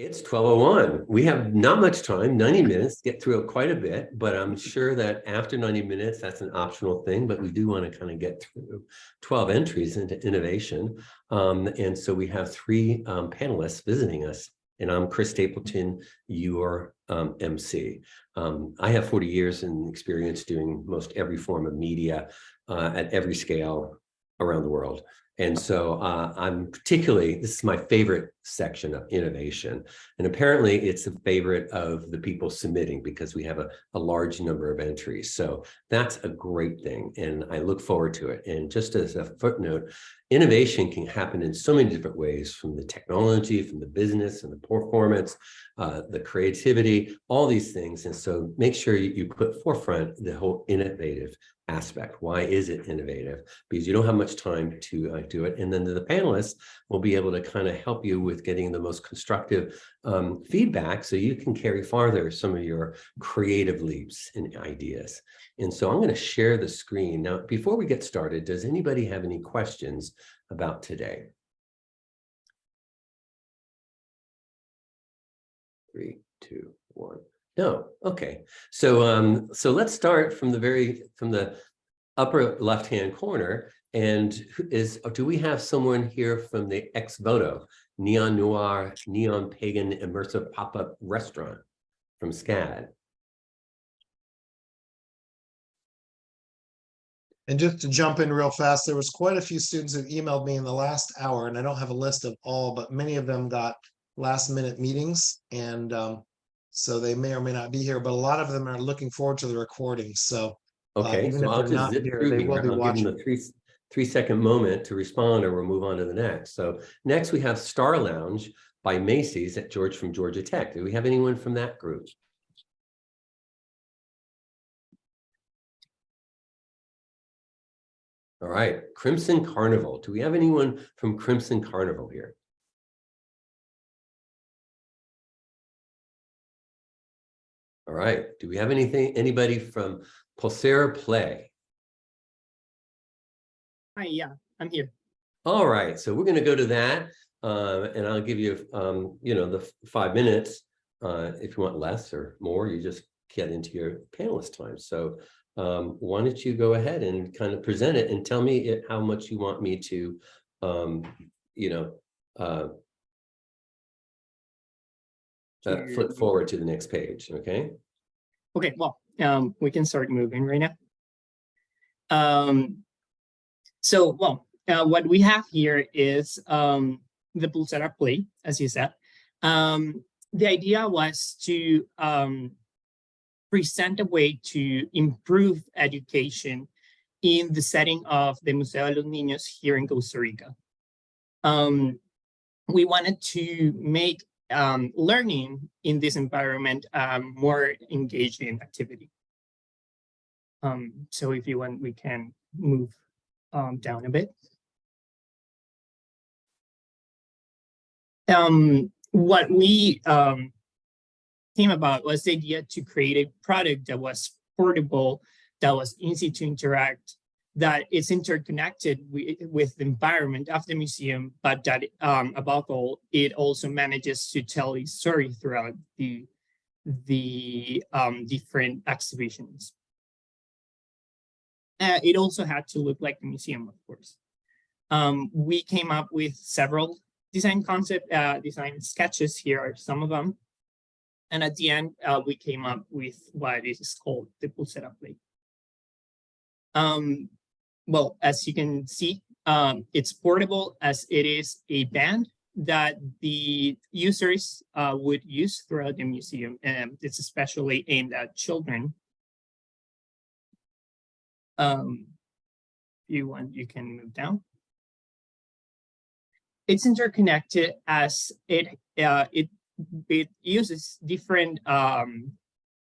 It's 12:01. We have not much time, 90 minutes, get through quite a bit, but I'm sure that after 90 minutes, that's an optional thing, but we do want to kind of get through 12 entries into innovation. And so we have three panelists visiting us, and I'm Chris Stapleton, your MC. I have 40 years in experience doing most every form of media at every scale around the world. And so I'm particularly, this is my favorite section of innovation. And apparently it's a favorite of the people submitting because we have a large number of entries. So that's a great thing. And I look forward to it. And just as a footnote, innovation can happen in so many different ways, from the technology, from the business and the performance, the creativity, all these things. And so make sure you put forefront the whole innovative aspect. Why is it innovative? Because you don't have much time to do it. And then the panelists will be able to kind of help you with getting the most constructive feedback so you can carry farther some of your creative leaps and ideas. And so I'm going to share the screen. Now, before we get started, does anybody have any questions about today? 3, 2, 1. No, okay. So so let's start from the upper left-hand corner. And do we have someone here from the Ex Voto Neon Noir Neon Pagan Immersive Pop-Up Restaurant from SCAD? And just to jump in real fast, there was quite a few students who emailed me in the last hour, and I don't have a list of all, but many of them got last-minute meetings, and so they may or may not be here, but a lot of them are looking forward to the recording. So okay, even so if I'll they're just not zip here, through they here. will be I'll watching. give them a three-second moment to respond, or we'll move on to the next. So next we have Star Lounge by Macy's at from Georgia Tech. Do we have anyone from that group? All right, Crimson Carnival. Do we have anyone from Crimson Carnival here? All right, do we have anybody from Pulsera Play? Hi, yeah, I'm here. All right, so we're going to go to that, and I'll give you, the 5 minutes. If you want less or more, you just get into your panelist time. So why don't you go ahead and kind of present it and tell me how much you want me to, flip forward to the next page, okay? Okay, well, we can start moving right now. What we have here is the Pulsera Play, as you said. The idea was to present a way to improve education in the setting of the Museo de los Niños here in Costa Rica. We wanted to make learning in this environment more engaging activity. So if you want, we can move down a bit. What we came about was the idea to create a product that was portable, that was easy to interact, that is interconnected with the environment of the museum, but that above all, it also manages to tell a story throughout the different exhibitions. It also had to look like the museum, of course. We came up with several design sketches. Here are some of them. And at the end, we came up with what is called the Pulsera Play. Well, as you can see, it's portable as it is a band that the users would use throughout the museum. And it's especially aimed at children. If you want, you can move down. It's interconnected as it uses different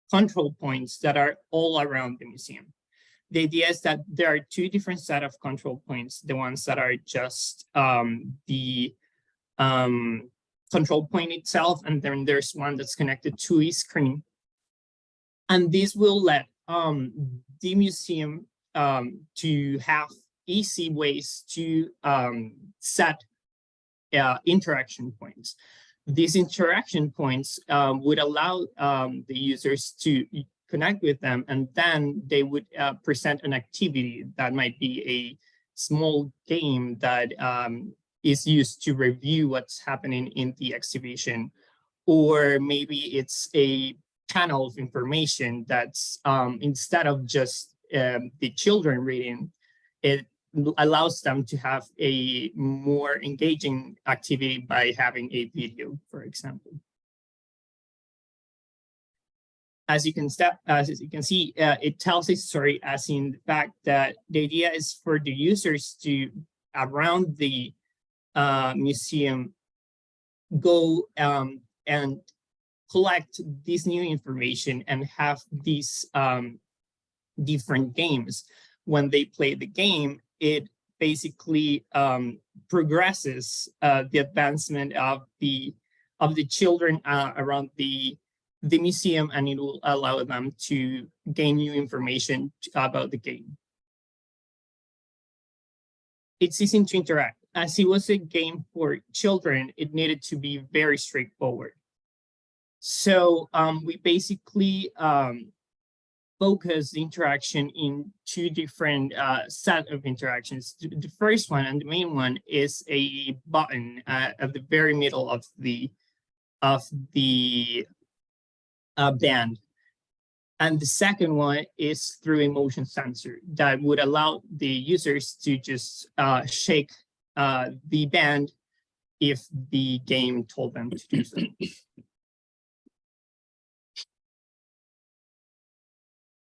control points that are all around the museum. The idea is that there are two different set of control points, the ones that are just the control point itself, and then there's one that's connected to a screen. And this will let the museum to have easy ways to set interaction points. these interaction points would allow the users to connect with them, and then they would present an activity that might be a small game that is used to review what's happening in the exhibition, or maybe it's a panel of information that's instead of just the children reading, it allows them to have a more engaging activity by having a video, for example. As you can see, it tells a story, as in the fact that the idea is for the users to, around the museum, go and collect this new information and have these different games. When they play the game, it basically progresses the advancement of the children around the museum, and it will allow them to gain new information about the game. It's easy to interact. As it was a game for children, it needed to be very straightforward. So we basically focus the interaction in two different set of interactions. The first one, and the main one, is a button at the very middle of the band. And the second one is through a motion sensor that would allow the users to just shake the band if the game told them to do so.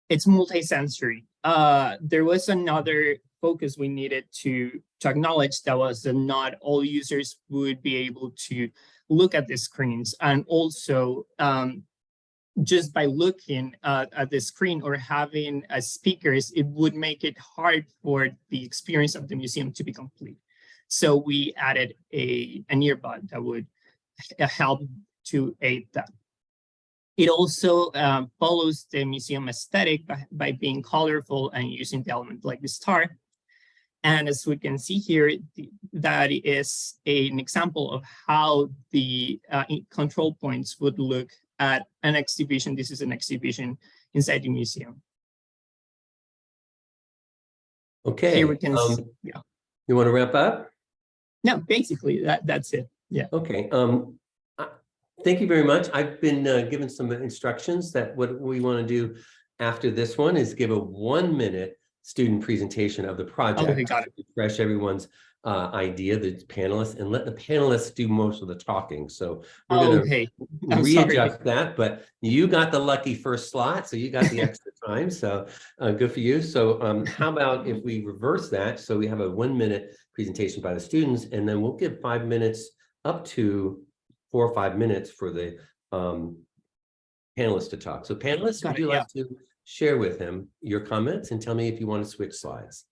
It's multi-sensory. There was another focus we needed to acknowledge, that was that not all users would be able to look at the screens, and also just by looking at the screen or having speakers, it would make it hard for the experience of the museum to be complete. So we added an earbud that would help to aid that. It also follows the museum aesthetic by being colorful and using the element like the star. And as we can see here, that is an example of how the control points would look at an exhibition. This is an exhibition inside the museum. Okay. Here we can see, yeah. You want to wrap up? No, basically that's it. Yeah. Okay. Thank you very much. I've been given some instructions that what we want to do after this one is give a 1-minute student presentation of the project. Okay, got it. To refresh everyone's idea, the panelists, and let the panelists do most of the talking. So we're going to readjust that, but you got the lucky first slot, so you got the extra time. So good for you. So how about if we reverse that? So we have a 1-minute presentation by the students, and then we'll give 5 minutes, up to 4 or 5 minutes for the panelists to talk. So panelists, would you like to share with him your comments and tell me if you want to switch slides?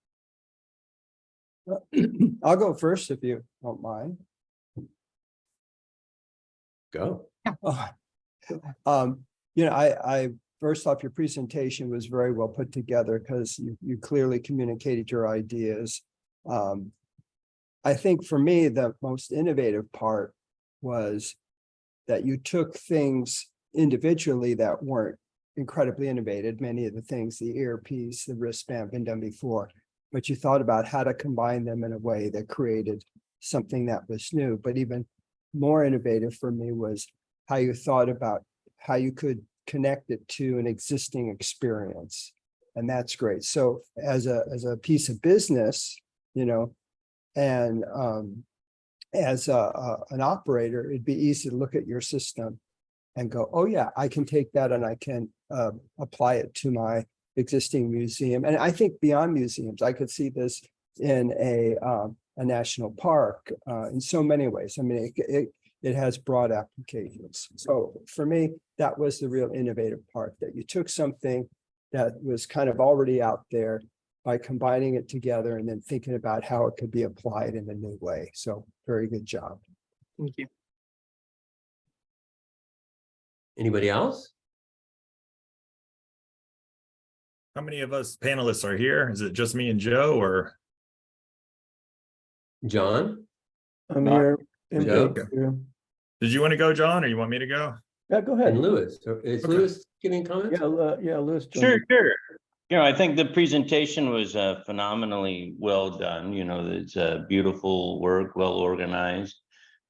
I'll go first if you don't mind. Go. You know, I first off, your presentation was very well put together because you clearly communicated your ideas. I think for me, the most innovative part was that you took things individually that weren't incredibly innovative. Many of the things, the earpiece, the wristband, been done before, but you thought about how to combine them in a way that created something that was new. But even more innovative for me was how you thought about how you could connect it to an existing experience. And that's great. So as a piece of business, you know, and as an operator, it'd be easy to look at your system and go, oh yeah, I can take that and I can apply it to my existing museum. And I think beyond museums, I could see this in a national park in so many ways. I mean, it has broad applications. So for me, that was the real innovative part, that you took something that was kind of already out there by combining it together and then thinking about how it could be applied in a new way. So very good job. Thank you. Anybody else? How many of us panelists are here? Is it just me and Joe, or? John? I'm Not- here. Joe? Did you want to go, John, or you want me to go? Yeah, go And ahead. Lewis, is Okay. Lewis giving comments? Yeah, Lewis. Sure, sure. You know, I think the presentation was phenomenally well done. You know, it's a beautiful work, well organized.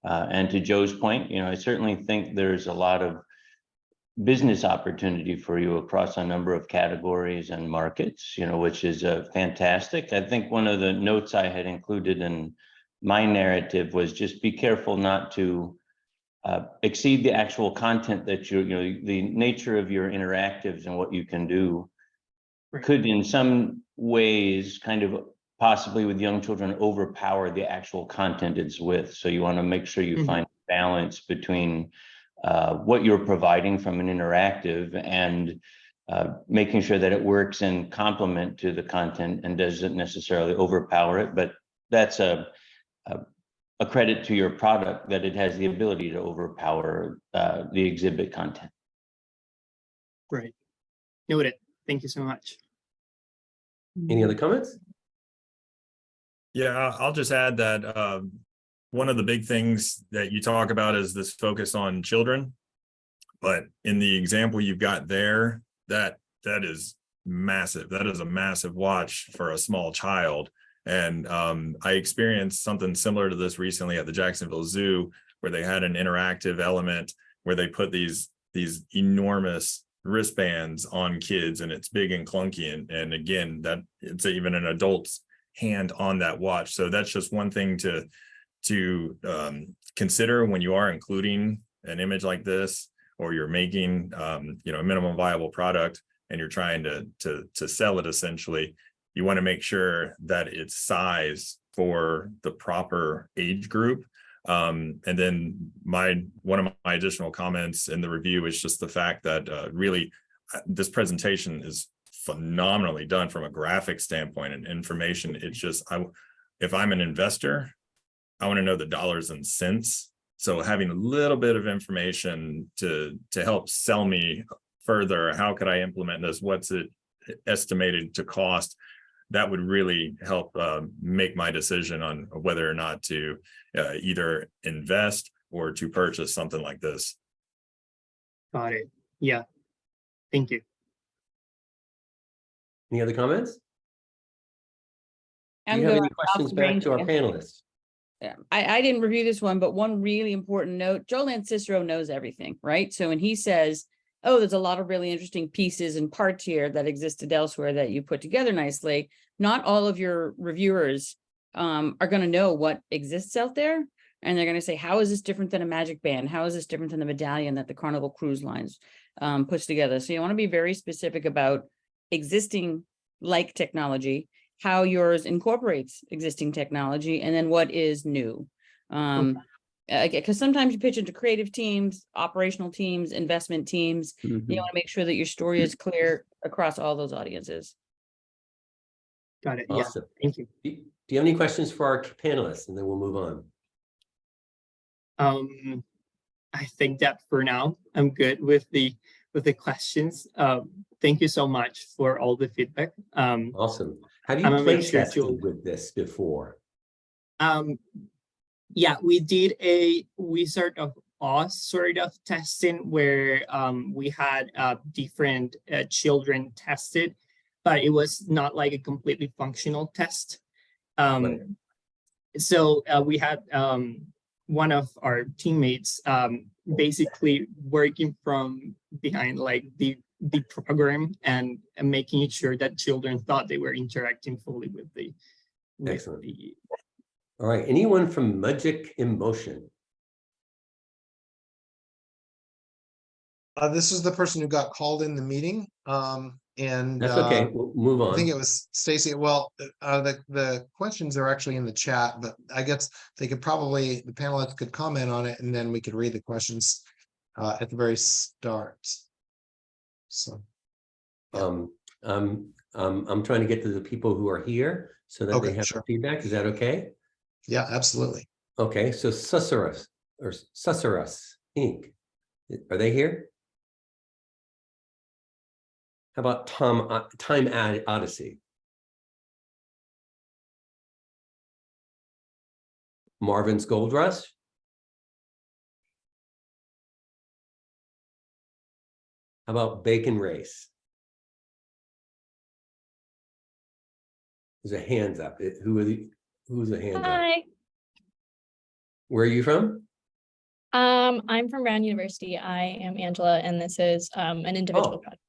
And to Joe's point, you know, I certainly think there's a lot of business opportunity for you across a number of categories and markets, you know, which is fantastic. I think one of the notes I had included in my narrative was just be careful not to exceed the actual content that you know, the nature of your interactives and what you can do Right. could in some ways kind of possibly with young children overpower the actual content it's with. So you want to make sure you find balance between what you're providing from an interactive and making sure that it works in complement to the content and doesn't necessarily overpower it. But that's a credit to your product that it has the ability to overpower the exhibit content. Great. Noted. Thank you so much. Any other comments? Yeah, I'll just add that one of the big things that you talk about is this focus on children. But in the example you've got there, that is massive. That is a massive watch for a small child. And I experienced something similar to this recently at the Jacksonville Zoo, where they had an interactive element where they put these enormous wristbands on kids, and it's big and clunky. And again, that it's even an adult's hand on that watch. So that's just one thing to consider when you are including an image like this, or you're making you know, a minimum viable product and you're trying to sell it. Essentially, you want to make sure that it's sized for the proper age group. And then one of my additional comments in the review is just the fact that really this presentation is phenomenally done from a graphic standpoint and information. It's just, if I'm an investor, I want to know the dollars and cents. So having a little bit of information to help sell me further, how could I implement this? What's it estimated to cost? That would really help make my decision on whether or not to either invest or to purchase something like this. Got it. Yeah. Thank you. Any other comments? Do I'm you have going any questions off back range to our again. panelists? Yeah, I didn't review this one, but one really important note, Joe Lansizero knows everything, right? So when he says, oh, there's a lot of really interesting pieces and parts here that existed elsewhere that you put together nicely, not all of your reviewers are going to know what exists out there. And they're going to say, how is this different than a magic band? How is this different than the medallion that the Carnival Cruise Lines puts together? So you want to be very specific about existing like technology, how yours incorporates existing technology, and then what is new. Because sometimes you pitch into creative teams, operational teams, investment teams. You want to make sure that your story is clear across all those audiences. Got it. Awesome. Yeah. Thank you. Do you have any questions for our panelists? And then we'll move on. I think that for now, I'm good with the questions. Thank you so much for all the feedback. Awesome. Have you I'm gonna play make sure tested to- with this before? Yeah, we did a Wizard of Oz sort of testing where we had different children tested, but it was not like a completely functional test. Right. So we had one of our teammates basically working from behind like the program and making sure that children thought they were interacting fully with the Excellent. All right. Anyone from Magic Emotion? This is the person who got called in the meeting. And That's okay. We'll move I think on. it was Stacy. Well, the questions are actually in the chat, but I guess they could probably, the panelists could comment on it and then we could read the questions at the very start. So. I'm trying to get to the people who are here so that they Okay, have sure. feedback. Is that okay? Yeah, absolutely. Okay. So Susurrus Inc. Are they here? How about Time Odyssey? Marvin's Gold Rush? How about bacon race? There's a hands up. Who's a hands up? Hi, Where are you from? I'm from Brown University. I am Angela, and this is an individual Oh. project.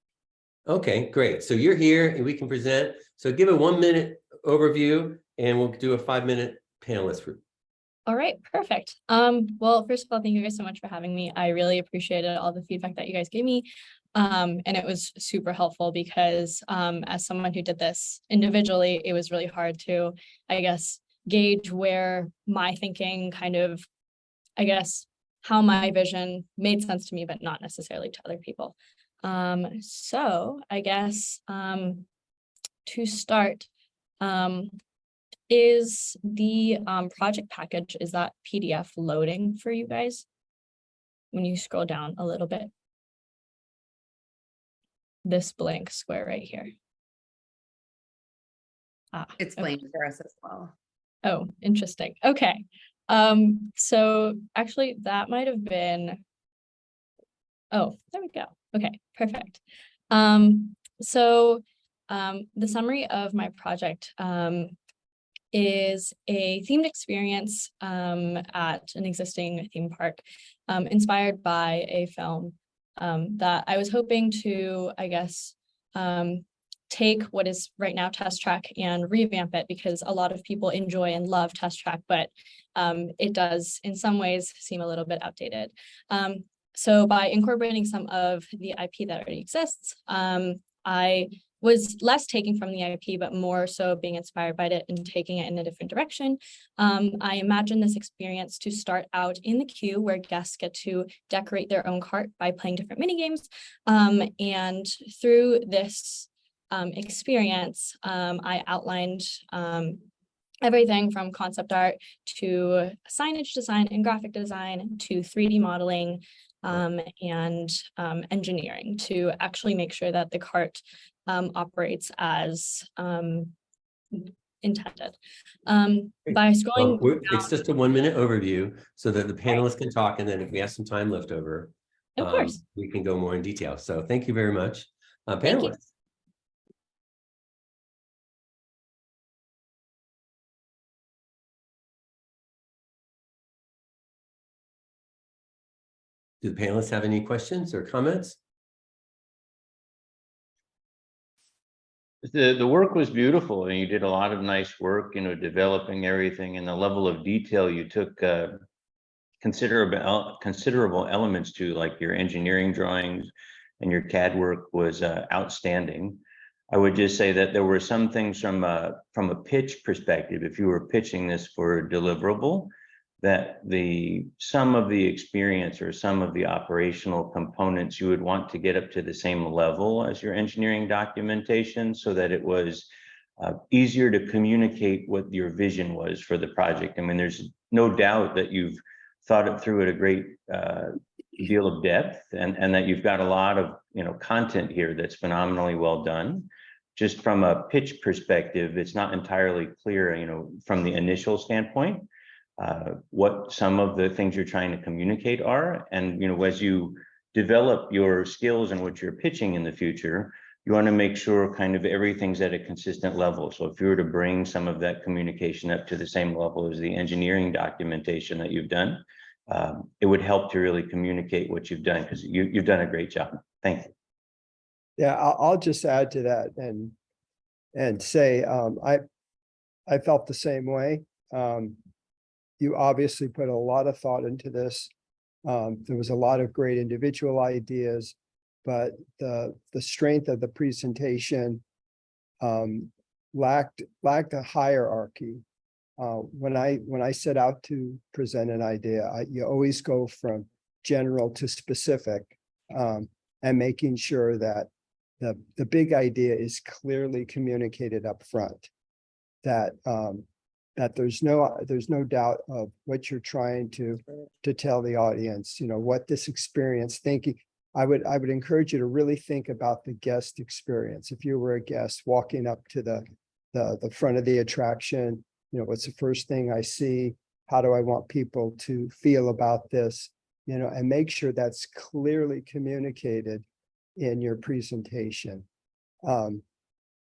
Okay, great. So you're here and we can present. So give a 1-minute overview and we'll do a 5-minute panelist group. All right, perfect. Well, first of all, thank you guys so much for having me. I really appreciated all the feedback that you guys gave me. And it was super helpful because as someone who did this individually, it was really hard to, I guess, gauge where my thinking kind of, I guess, how my vision made sense to me, but not necessarily to other people. So I guess to start, is the project package, is that PDF loading for you guys? When you scroll down a little bit. This blank square right here. It's Okay. blank for us as well. Oh, interesting. Okay. So actually that might have been, oh, there we go. Okay, perfect. So the summary of my project is a themed experience at an existing theme park, inspired by a film that I was hoping to, I guess, take what is right now Test Track and revamp it, because a lot of people enjoy and love Test Track, but it does in some ways seem a little bit outdated. So by incorporating some of the IP that already exists, I was less taking from the IP, but more so being inspired by it and taking it in a different direction. I imagine this experience to start out in the queue where guests get to decorate their own cart by playing different mini games. And through this experience, I outlined everything from concept art to signage design and graphic design to 3D modeling and engineering to actually make sure that the cart operates as intended. By scrolling It's just a 1-minute overview so that the panelists can talk, and then if we have some time left over, Of course. we can go more in detail. So thank you very much. Thank you. Panelists. Do the panelists have any questions or comments? The work was beautiful and you did a lot of nice work, you know, developing everything, and the level of detail you took considerable elements to, like your engineering drawings and your CAD work was outstanding. I would just say that there were some things from a pitch perspective, if you were pitching this for a deliverable, that some of the experience or some of the operational components you would want to get up to the same level as your engineering documentation, so that it was easier to communicate what your vision was for the project. I mean, there's no doubt that you've thought it through at a great deal of depth, and that you've got a lot of, you know, content here that's phenomenally well done. Just from a pitch perspective, it's not entirely clear, you know, from the initial standpoint, what some of the things you're trying to communicate are. And, you know, as you develop your skills and what you're pitching in the future, you want to make sure kind of everything's at a consistent level. So if you were to bring some of that communication up to the same level as the engineering documentation that you've done, it would help to really communicate what you've done, because you've done a great job. Thank you. Yeah, I'll just add to that and say I felt the same way. You obviously put a lot of thought into this. There was a lot of great individual ideas, but the strength of the presentation lacked a hierarchy. When I set out to present an idea, you always go from general to specific, and making sure that the big idea is clearly communicated up front. That there's no doubt of what you're trying to tell the audience, you know, what this experience thinking. I would encourage you to really think about the guest experience. If you were a guest walking up to the front of the attraction, you know, what's the first thing I see? How do I want people to feel about this? You know, and make sure that's clearly communicated in your presentation.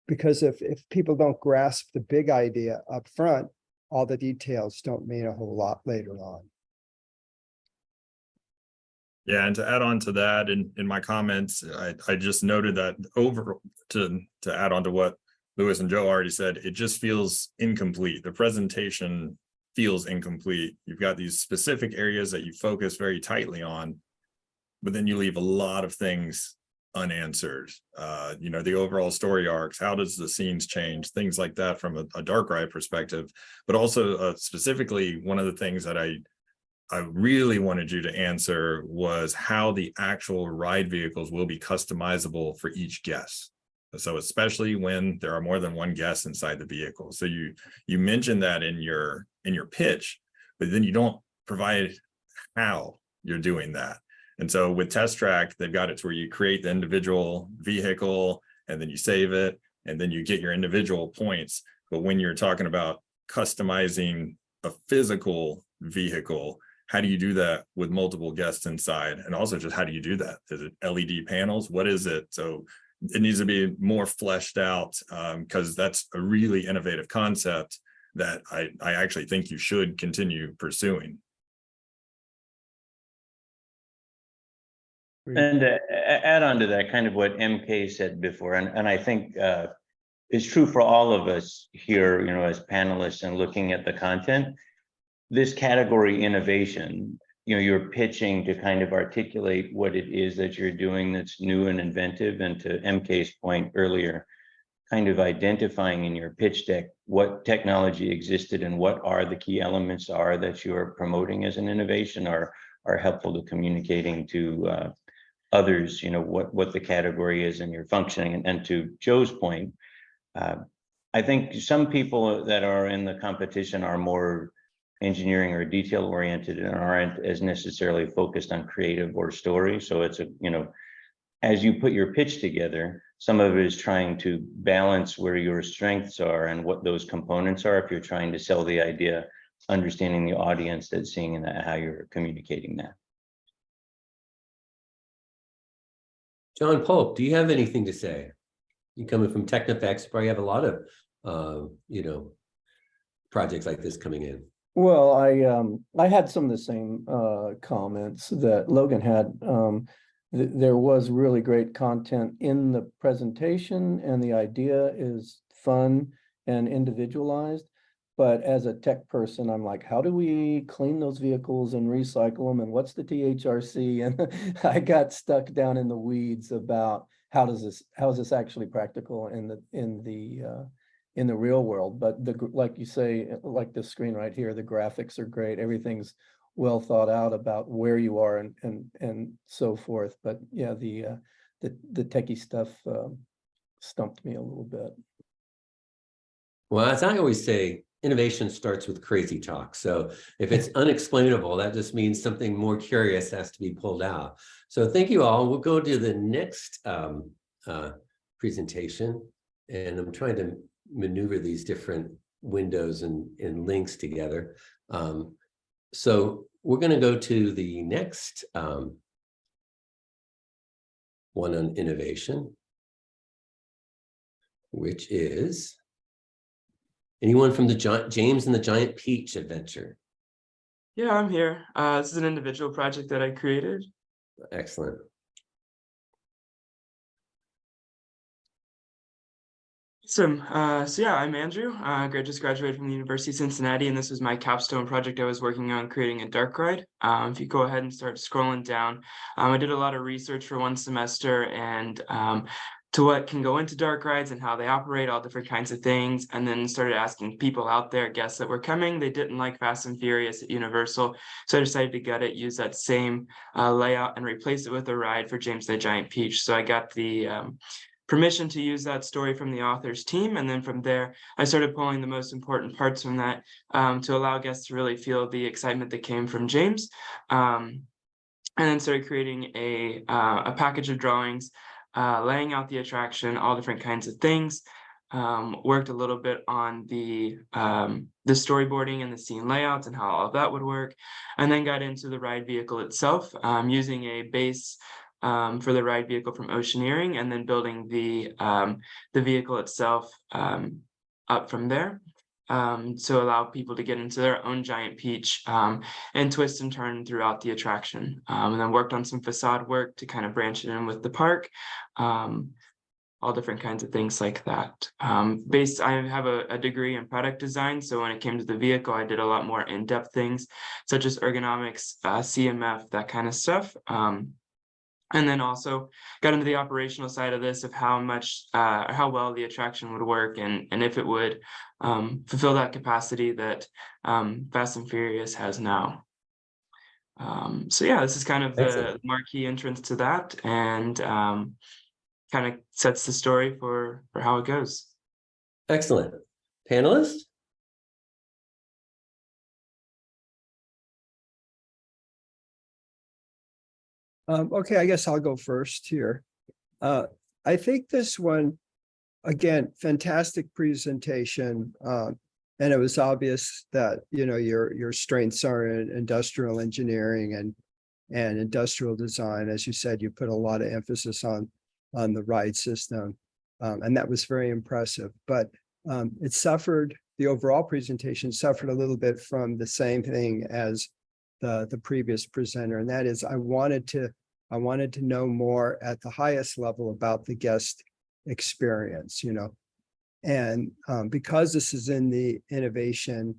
Because if people don't grasp the big idea up front, all the details don't mean a whole lot later on. Yeah, and to add on to that, in my comments, I just noted that to add on to what Louis and Joe already said, it just feels incomplete. The presentation feels incomplete. You've got these specific areas that you focus very tightly on, but then you leave a lot of things unanswered. The overall story arcs, how does the scenes change, things like that from a dark ride perspective, but also specifically one of the things that I really wanted you to answer was how the actual ride vehicles will be customizable for each guest. So especially when there are more than one guest inside the vehicle. So you mentioned that in your pitch, but then you don't provide how you're doing that. And so with Test Track, they've got it to where you create the individual vehicle and then you save it and then you get your individual points. But when you're talking about customizing a physical vehicle, how do you do that with multiple guests inside? And also just how do you do that? Is it LED panels? What is it? So it needs to be more fleshed out because that's a really innovative concept that I actually think you should continue pursuing. And to add on to that, kind of what MK said before, and I think is true for all of us here, as panelists and looking at the content. This category innovation, you're pitching to kind of articulate what it is that you're doing that's new and inventive. And to MK's point earlier, kind of identifying in your pitch deck what technology existed and what are the key elements are that you're promoting as an innovation are helpful to communicating to others, what the category is and your functioning. And to Joe's point, I think some people that are in the competition are more engineering or detail oriented and aren't as necessarily focused on creative or story. So it's as you put your pitch together, some of it is trying to balance where your strengths are and what those components are. If you're trying to sell the idea, understanding the audience that's seeing and how you're communicating that. John Polk, do you have anything to say? You coming from Technifex, probably have a lot of, projects like this coming in. Well, I had some of the same comments that Logan had. There was really great content in the presentation, and the idea is fun and individualized. But as a tech person, I'm like, how do we clean those vehicles and recycle them? And what's the THRC? And I got stuck down in the weeds about how is this actually practical in the real world. But like you say, like this screen right here, the graphics are great. Everything's well thought out about where you are and so forth. But yeah, the techie stuff stumped me a little bit. Well, as I always say, innovation starts with crazy talk. So if it's unexplainable, that just means something more curious has to be pulled out. So thank you all. We'll go to the next presentation. And I'm trying to maneuver these different windows and links together. So we're going to go to the next one on innovation, which is anyone from the James and the Giant Peach adventure? Yeah, I'm here. This is an individual project that I created. Excellent. Awesome. So yeah, I'm Andrew. I just graduated from the University of Cincinnati, and this was my capstone project I was working on, creating a dark ride. If you go ahead and start scrolling down, I did a lot of research for one semester and to what can go into dark rides and how they operate, all different kinds of things, and then started asking people out there, guests that were coming. They didn't like Fast and Furious at Universal, so I decided to gut it, use that same layout, and replace it with a ride for James the Giant Peach. So I got the permission to use that story from the author's team, and then from there I started pulling the most important parts from that to allow guests to really feel the excitement that came from James, and then started creating a package of drawings, laying out the attraction, all different kinds of things. Worked a little bit on the storyboarding and the scene layouts and how all of that would work, and then got into the ride vehicle itself, using a base for the ride vehicle from Oceaneering, and then building the vehicle itself up from there. To allow people to get into their own giant peach and twist and turn throughout the attraction. And then worked on some facade work to kind of branch it in with the park. All different kinds of things like that. I have a degree in product design, so when it came to the vehicle, I did a lot more in-depth things, such as ergonomics, CMF, that kind of stuff. And then also got into the operational side of this, of how well the attraction would work, and if it would fulfill that capacity that Fast and Furious has now. So yeah, this is kind of the Excellent. marquee entrance to that, and kind of sets the story for how it goes. Excellent. Panelists? Okay, I guess I'll go first here. I think this one, again, fantastic presentation. And it was obvious that, you know, your strengths are in industrial engineering and industrial design. As you said, you put a lot of emphasis on the ride system. And that was very impressive. But the overall presentation suffered a little bit from the same thing as the previous presenter, and that is I wanted to know more at the highest level about the guest experience, you know. And because this is in the innovation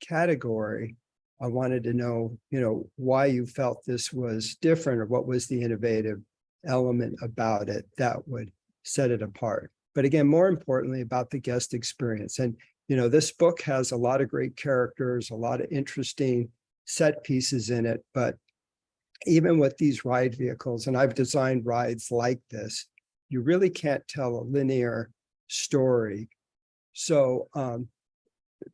category, I wanted to know, you know, why you felt this was different, or what was the innovative element about it that would set it apart. But again, more importantly, about the guest experience. And, you know, this book has a lot of great characters, a lot of interesting set pieces in it, but even with these ride vehicles, and I've designed rides like this, you really can't tell a linear story. So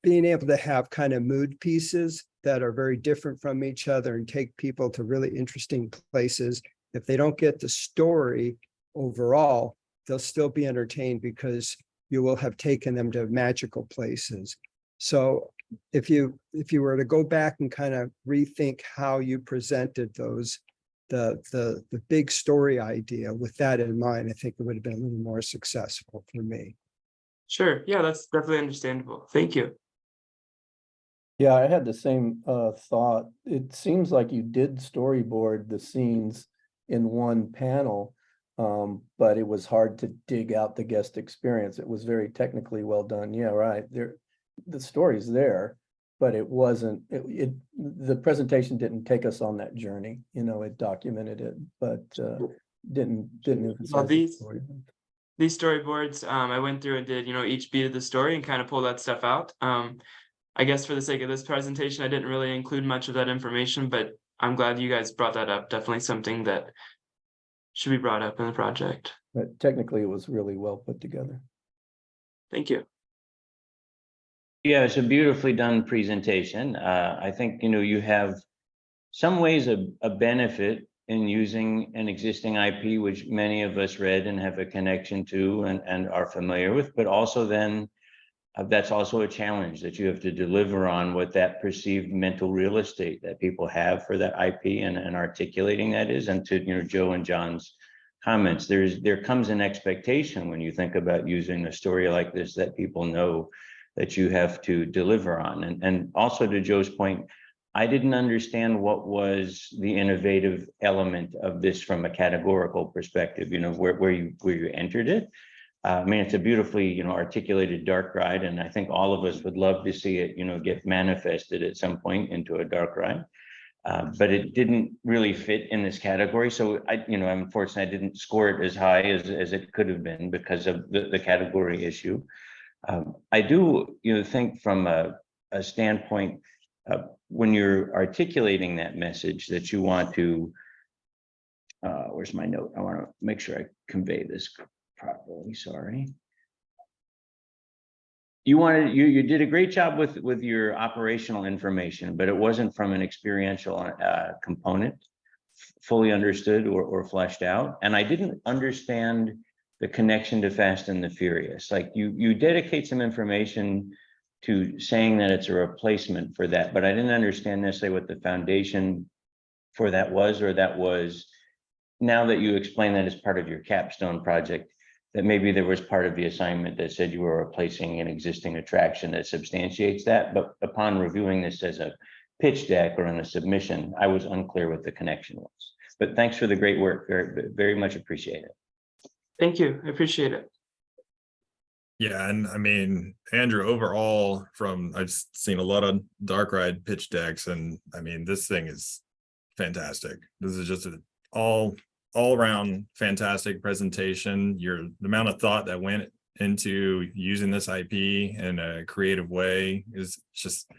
being able to have kind of mood pieces that are very different from each other and take people to really interesting places, if they don't get the story overall, they'll still be entertained because you will have taken them to magical places. So if you were to go back and kind of rethink how you presented the big story idea with that in mind, I think it would have been a little more successful for me. Sure. Yeah, that's definitely understandable. Thank you. Yeah, I had the same thought. It seems like you did storyboard the scenes in one panel, but it was hard to dig out the guest experience. It was very technically well done. Yeah, right. The story's there, but it wasn't. The presentation didn't take us on that journey. You know, it documented it, but didn't emphasize Well, the story. These storyboards, I went through and did, you know, each beat of the story and kind of pull that stuff out. I guess for the sake of this presentation, I didn't really include much of that information, but I'm glad you guys brought that up. Definitely something that should be brought up in the project. But technically, it was really well put together. Thank you. Yeah, it's a beautifully done presentation. I think, you know, you have some ways of a benefit in using an existing IP, which many of us read and have a connection to and are familiar with, but also then that's also a challenge that you have to deliver on what that perceived mental real estate that people have for that IP and articulating that is. And to, you know, Joe and John's comments, there comes an expectation when you think about using a story like this that people know that you have to deliver on. And also to Joe's point, I didn't understand what was the innovative element of this from a categorical perspective, you know, where you entered it. I mean, it's a beautifully, you know, articulated dark ride, and I think all of us would love to see it, you know, get manifested at some point into a dark ride. But it didn't really fit in this category. So unfortunately, I didn't score it as high as it could have been because of the category issue. I do, you know, think from a standpoint when you're articulating that message that you want to, where's my note? I want to make sure I convey this properly. Sorry. You did a great job with your operational information, but it wasn't from an experiential component fully understood or fleshed out. And I didn't understand the connection to Fast and the Furious. Like you dedicate some information to saying that it's a replacement for that, but I didn't understand necessarily what the foundation for that was, or that was now that you explain that as part of your capstone project, that maybe there was part of the assignment that said you were replacing an existing attraction that substantiates that, but upon reviewing this as a pitch deck or in a submission, I was unclear what the connection was. But thanks for the great work, very, very much appreciate it. Thank you. I appreciate it. Yeah, and I mean, Andrew, overall, I've seen a lot of dark ride pitch decks, and I mean, this thing is fantastic. This is just an all around fantastic presentation. The amount of thought that went into using this IP in a creative way is just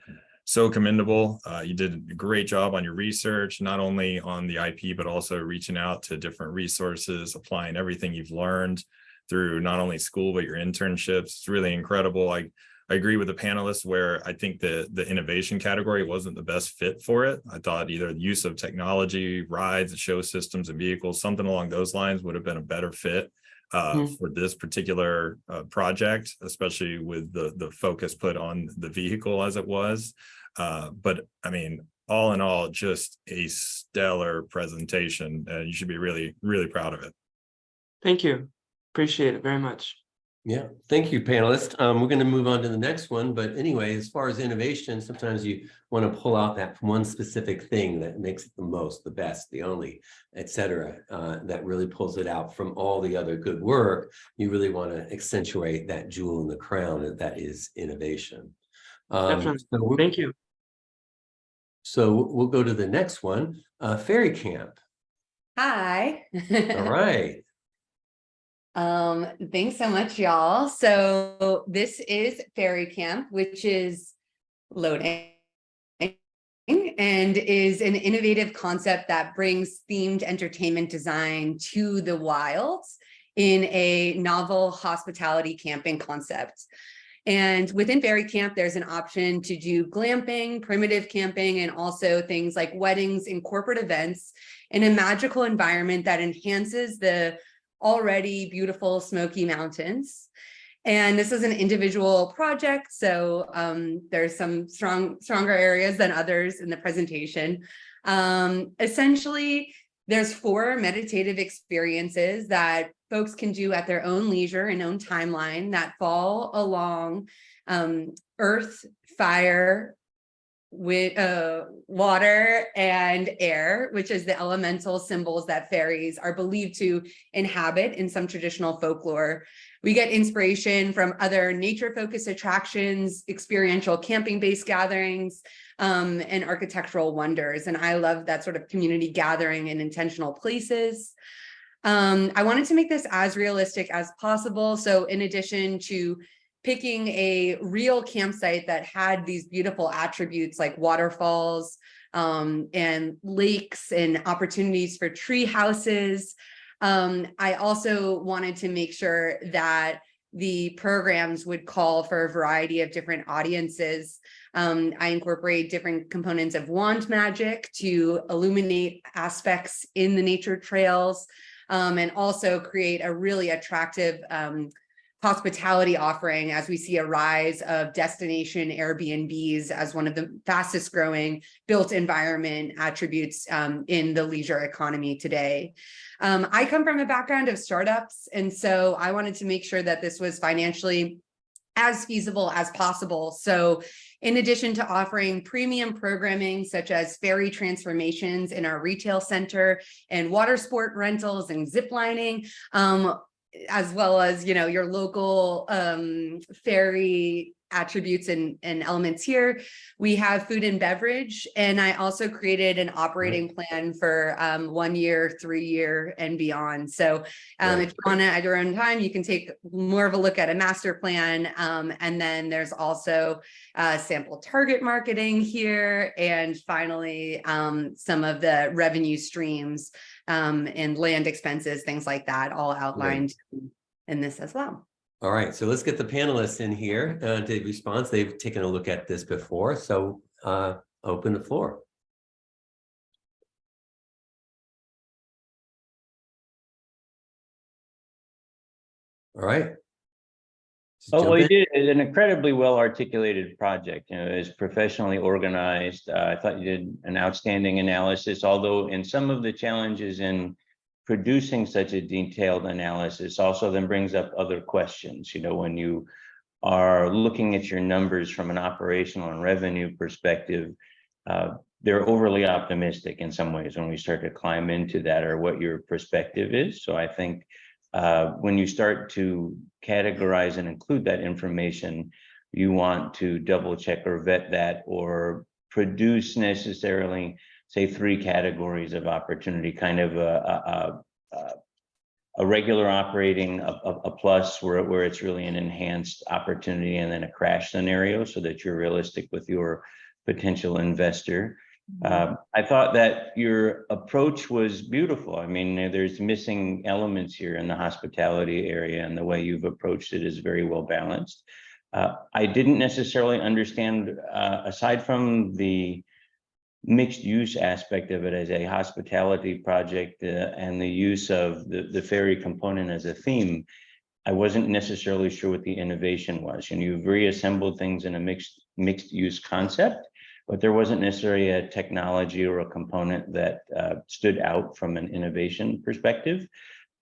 so commendable. You did a great job on your research, not only on the IP, but also reaching out to different resources, applying everything you've learned through not only school, but your internships. It's really incredible. I agree with the panelists where I think the innovation category wasn't the best fit for it. I thought either the use of technology, rides, show systems, and vehicles, something along those lines would have been a better fit for this particular project, especially with the focus put on the vehicle as it was. But I mean, all in all, just a stellar presentation, and you should be really, really proud of it. Thank you. Appreciate it very much. Yeah, thank you, panelists. We're going to move on to the next one. But anyway, as far as innovation, sometimes you want to pull out that one specific thing that makes it the most, the best, the only, et cetera, that really pulls it out from all the other good work. You really want to accentuate that jewel in the crown, that is innovation. Definitely. So Thank you. So we'll go to the next one, Ferry Camp. Hi. All right. Thanks so much, y'all. So this is Ferry Camp, which is loading and is an innovative concept that brings themed entertainment design to the wilds in a novel hospitality camping concept. And within Ferry Camp, there's an option to do glamping, primitive camping, and also things like weddings and corporate events in a magical environment that enhances the already beautiful Smoky Mountains. And this is an individual project, so there's some stronger areas than others in the presentation. Essentially, there's 4 meditative experiences that folks can do at their own leisure and own timeline that fall along earth, fire, with water and air, which is the elemental symbols that fairies are believed to inhabit in some traditional folklore. We get inspiration from other nature-focused attractions, experiential camping-based gatherings, and architectural wonders. And I love that sort of community gathering in intentional places. I wanted to make this as realistic as possible. So in addition to picking a real campsite that had these beautiful attributes like waterfalls and lakes and opportunities for tree houses, I also wanted to make sure that the programs would call for a variety of different audiences. I incorporate different components of wand magic to illuminate aspects in the nature trails, and also create a really attractive hospitality offering as we see a rise of destination Airbnbs as one of the fastest growing built environment attributes in the leisure economy today. I come from a background of startups, and so I wanted to make sure that this was financially as feasible as possible. So in addition to offering premium programming such as ferry transformations in our retail center and water sport rentals and zip lining, as well as, you know, your local ferry attributes and elements here. We have food and beverage, and I also created an operating plan for 1 year, 3 year, and beyond. So if you want to at your own time, you can take more of a look at a master plan. And then there's also sample target marketing here. And finally, some of the revenue streams and land expenses, things like that, all outlined in this as well. All right, so let's get the panelists in here to respond. They've taken a look at this before, so open the floor. All right. Oh, well, you did an incredibly well articulated project. You know, it's professionally organized. I thought you did an outstanding analysis, although in some of the challenges in producing such a detailed analysis also then brings up other questions. You know, when you are looking at your numbers from an operational and revenue perspective, they're overly optimistic in some ways when we start to climb into that, or what your perspective is. So I think when you start to categorize and include that information, you want to double check or vet that, or produce necessarily, say, 3 categories of opportunity, kind of a regular operating, a plus where it's really an enhanced opportunity, and then a crash scenario, so that you're realistic with your potential investor. I thought that your approach was beautiful. I mean, there's missing elements here in the hospitality area, and the way you've approached it is very well balanced. I didn't necessarily understand, aside from the mixed use aspect of it as a hospitality project, and the use of the ferry component as a theme, I wasn't necessarily sure what the innovation was. And you've reassembled things in a mixed use concept, but there wasn't necessarily a technology or a component that stood out from an innovation perspective.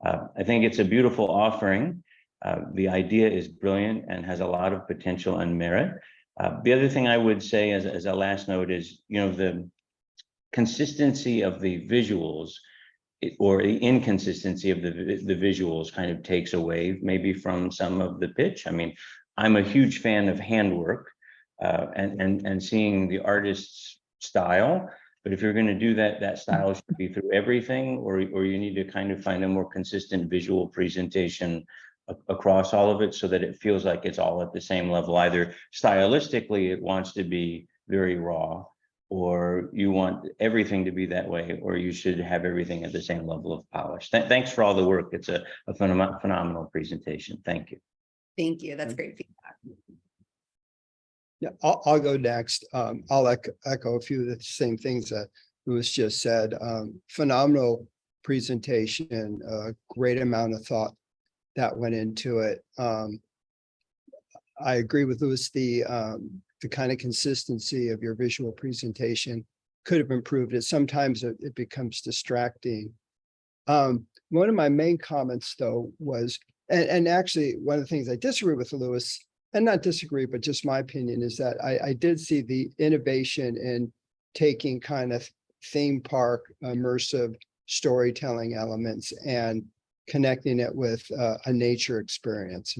I think it's a beautiful offering. The idea is brilliant and has a lot of potential and merit. The other thing I would say as a last note is, you know, the consistency of the visuals, or the inconsistency of the visuals, kind of takes away maybe from some of the pitch. I mean, I'm a huge fan of handwork, and seeing the artist's style. But if you're going to do that, that style should be through everything, or you need to kind of find a more consistent visual presentation across all of it, so that it feels like it's all at the same level. Either stylistically, it wants to be very raw, or you want everything to be that way, or you should have everything at the same level of polish. Thanks for all the work. It's a phenomenal presentation. Thank you. Thank you. That's great feedback. Yeah, I'll go next. I'll echo a few of the same things that Louis just said. Phenomenal presentation, a great amount of thought that went into it. I agree with Louis, the kind of consistency of your visual presentation could have improved it. Sometimes it becomes distracting. One of my main comments, though, was, and actually one of the things I disagree with Louis, and not disagree, but just my opinion, is that I did see the innovation in taking kind of theme park immersive storytelling elements and connecting it with a nature experience.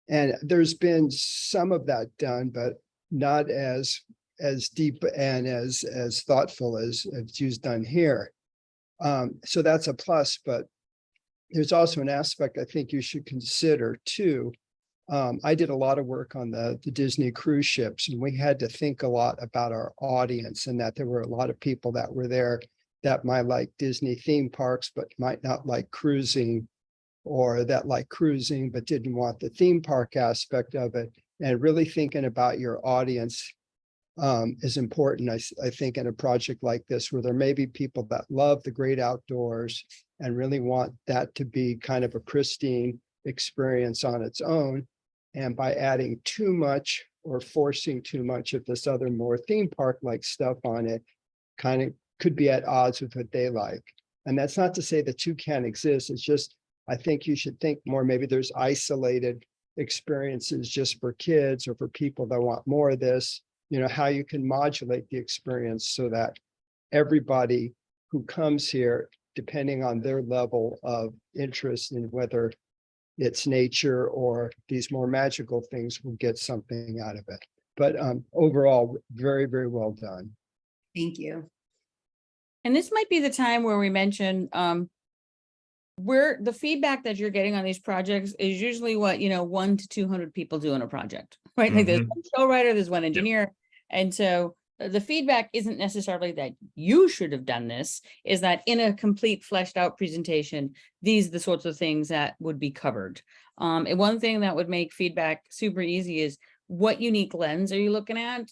And there's been some of that done, but not as deep and as thoughtful as you've done here. So that's a plus, but there's also an aspect I think you should consider too. I did a lot of work on the Disney cruise ships, and we had to think a lot about our audience, and that there were a lot of people that were there that might like Disney theme parks, but might not like cruising, or that like cruising, but didn't want the theme park aspect of it. And really thinking about your audience is important, I think, in a project like this, where there may be people that love the great outdoors and really want that to be kind of a pristine experience on its own. And by adding too much or forcing too much of this other more theme park like stuff on it, kind of could be at odds with what they like. And that's not to say the two can't exist. It's just, I think you should think more, maybe there's isolated experiences just for kids or for people that want more of this, you know, how you can modulate the experience so that everybody who comes here, depending on their level of interest in whether it's nature or these more magical things, will get something out of it. But overall, very, very well done. Thank you. And this might be the time where we mention where the feedback that you're getting on these projects is usually what, 1 to 200 people do on a project, right? Like there's one show writer, there's one engineer. And so the feedback isn't necessarily that you should have done this, is that in a complete fleshed out presentation, these are the sorts of things that would be covered. And one thing that would make feedback super easy is, what unique lens are you looking at?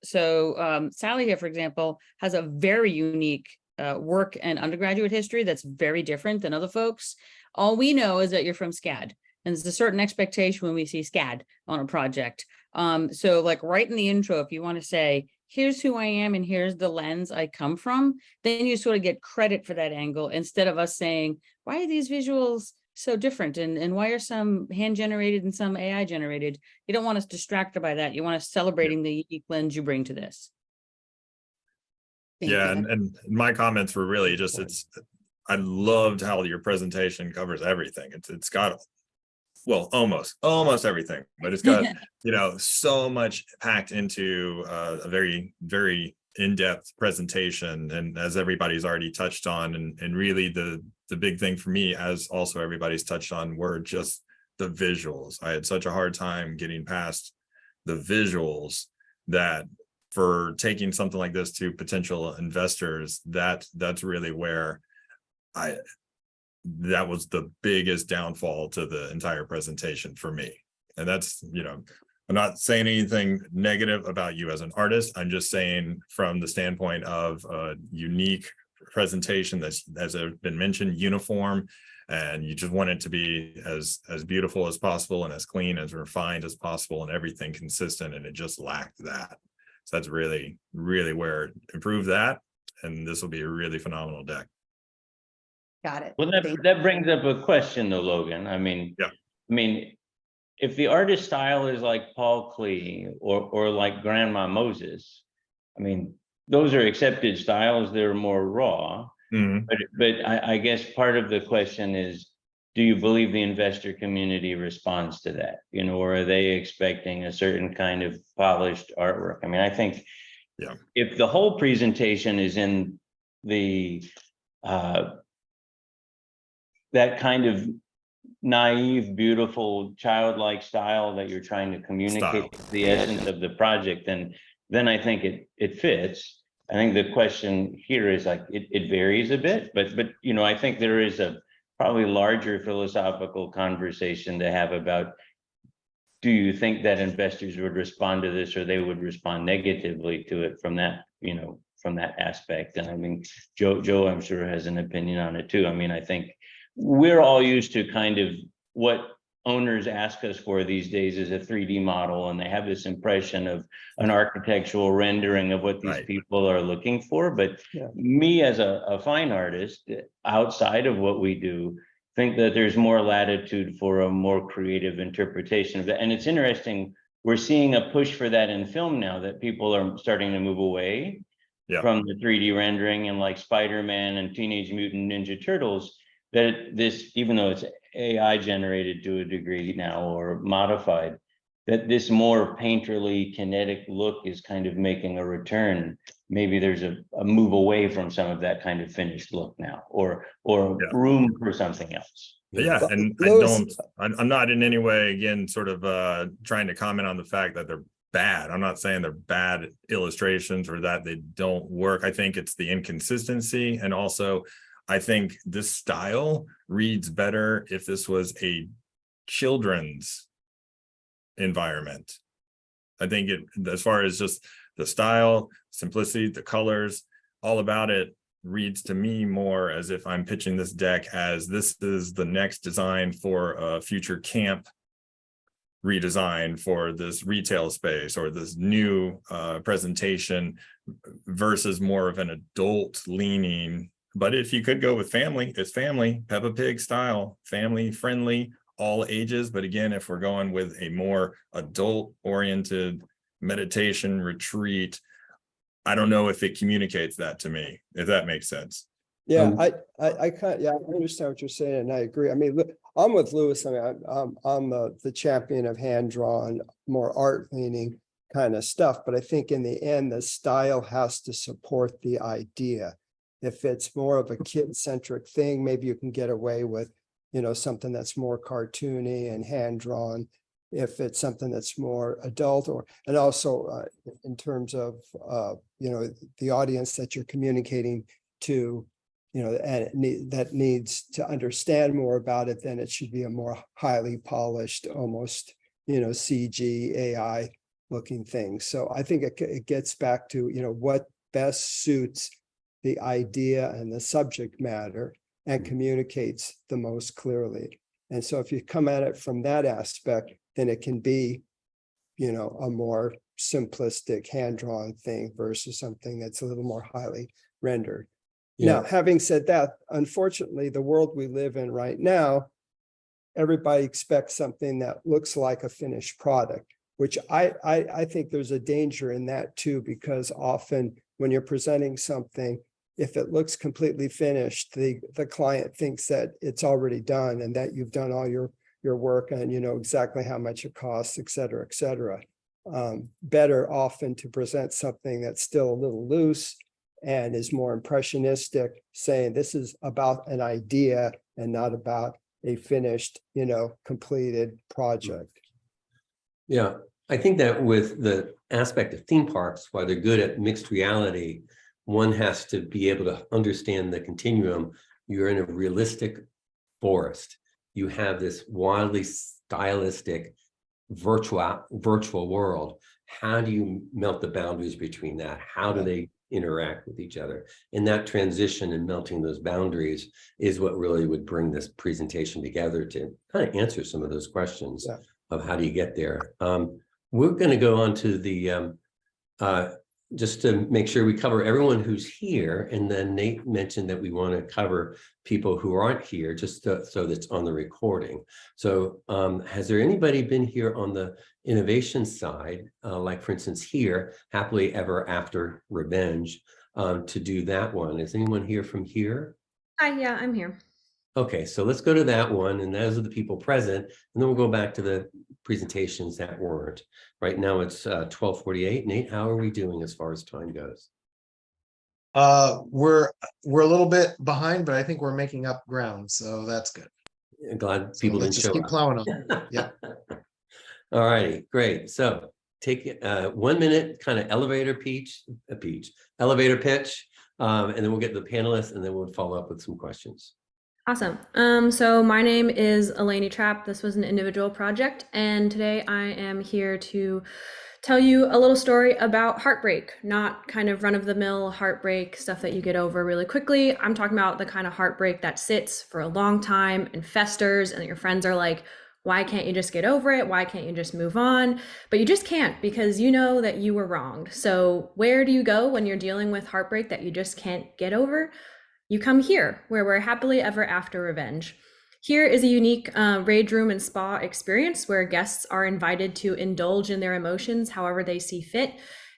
Sally here, for example, has a very unique work and undergraduate history that's very different than other folks. All we know is that you're from SCAD. And there's a certain expectation when we see SCAD on a project. So like right in the intro, if you want to say, here's who I am and here's the lens I come from, then you sort of get credit for that angle instead of us saying, why are these visuals so different? And why are some hand generated and some AI generated? You don't want us distracted by that. You want us celebrating the unique lens you bring to this. Thank Yeah, you. and my comments were really just, I loved how your presentation covers everything. It's got, well, almost everything, but it's got, you know, so much packed into a very, very in-depth presentation. And as everybody's already touched on, and really the big thing for me, as also everybody's touched on, were just the visuals. I had such a hard time getting past the visuals, that for taking something like this to potential investors, that's really where that was the biggest downfall to the entire presentation for me. And that's, you know, I'm not saying anything negative about you as an artist. I'm just saying from the standpoint of a unique presentation that's, as has been mentioned, uniform, and you just want it to be as beautiful as possible and as clean, as refined as possible, and everything consistent, and it just lacked that. So that's really, really where improve that, and this will be a really phenomenal deck. Got it. Well, Thank that brings up a question though, Logan. I mean, Yeah. I mean, if the artist style is like Paul Klee or like Grandma Moses, I mean, those are accepted styles. They're more raw. Mhm. But I guess part of the question is, do you believe the investor community responds to that? You know, or are they expecting a certain kind of polished artwork? I mean, I think, Yeah, if the whole presentation is in the that kind of naive, beautiful, childlike style that you're trying to communicate the essence of the project, then I think it fits. I think the question here is like, it varies a bit, but you know, I think there is a probably larger philosophical conversation to have about, do you think that investors would respond to this, or they would respond negatively to it from that, you know, from that aspect? And I mean, Joe, I'm sure has an opinion on it too. I mean, I think we're all used to kind of what owners ask us for these days is a 3D model, and they have this impression of an architectural rendering of what these Right. people are looking for. But Yeah. me as a fine artist, outside of what we do, think that there's more latitude for a more creative interpretation of that. And it's interesting, we're seeing a push for that in film now, that people are starting to move away from the 3D rendering, and like Spider-Man and Teenage Mutant Ninja Turtles, that this, even though it's AI generated to a degree now or modified, that this more painterly kinetic look is kind of making a return. Maybe there's a move away from some of that kind of finished look now, or room for something else. Yeah, and Louis, I'm not in any way, again, sort of trying to comment on the fact that they're bad. I'm not saying they're bad illustrations or that they don't work. I think it's the inconsistency, and also I think this style reads better if this was a children's environment. I think it, as far as just the style, simplicity, the colors, all about it reads to me more as if I'm pitching this deck as this is the next design for a future camp redesign for this retail space, or this new presentation, versus more of an adult leaning. But if you could go with family, it's family, Peppa Pig style, family friendly, all ages. But again, if we're going with a more adult oriented meditation retreat, I don't know if it communicates that to me, if that makes sense. yeah, I understand what you're saying, and I agree. I mean, look, I'm with Louis. I mean, I'm the champion of hand drawn, more art leaning kind of stuff. But I think in the end, the style has to support the idea. If it's more of a kid-centric thing, maybe you can get away with, you know, something that's more cartoony and hand-drawn. If it's something that's more adult, and also in terms of, you know, the audience that you're communicating to, you know, and that needs to understand more about it, then it should be a more highly polished, almost, you know, CG, AI looking thing. So I think it gets back to, you know, what best suits the idea and the subject matter and communicates the most clearly. And so if you come at it from that aspect, then it can be, you know, a more simplistic hand-drawn thing versus something that's a little more highly rendered. Now, having said that, unfortunately, the world we live in right now, everybody expects something that looks like a finished product, which I think there's a danger in that too, because often when you're presenting something, if it looks completely finished, the client thinks that it's already done and that you've done all your work and you know exactly how much it costs, et cetera, et cetera. Better often to present something that's still a little loose and is more impressionistic, saying this is about an idea and not about a finished, you know, completed project. Yeah, I think that with the aspect of theme parks, while they're good at mixed reality, one has to be able to understand the continuum. You're in a realistic forest. You have this wildly stylistic virtual world. How do you melt the boundaries between that? How do they interact with each other? And that transition and melting those boundaries is what really would bring this presentation together to kind of answer some of those questions of how do you get there. We're going to go on to the just to make sure we cover everyone who's here, and then Nate mentioned that we want to cover people who aren't here just so that's on the recording. So has there anybody been here on the innovation side, like for instance here, Happily Ever After Revenge, to do that one? Is anyone here from here? Hi, yeah, I'm here. Okay, so let's go to that one, and those are the people present, and then we'll go back to the presentations that weren't. Right now it's 12:48. Nate, how are we doing as far as time goes? We're a little bit behind, but I think we're making up ground, so that's good. I'm glad people let's didn't just show keep up. plowing on. Yeah. All righty, great. So take 1 minute kind of elevator pitch, and then we'll get to the panelists, and then we'll follow up with some questions. Awesome. So my name is Eleni Trapp. This was an individual project, and today I am here to tell you a little story about heartbreak, not kind of run-of-the-mill heartbreak stuff that you get over really quickly. I'm talking about the kind of heartbreak that sits for a long time and festers, and your friends are like, why can't you just get over it? Why can't you just move on? But you just can't, because you know that you were wronged. So where do you go when you're dealing with heartbreak that you just can't get over? You come here, where we're Happily Ever After Revenge. Here is a unique rage room and spa experience where guests are invited to indulge in their emotions however they see fit.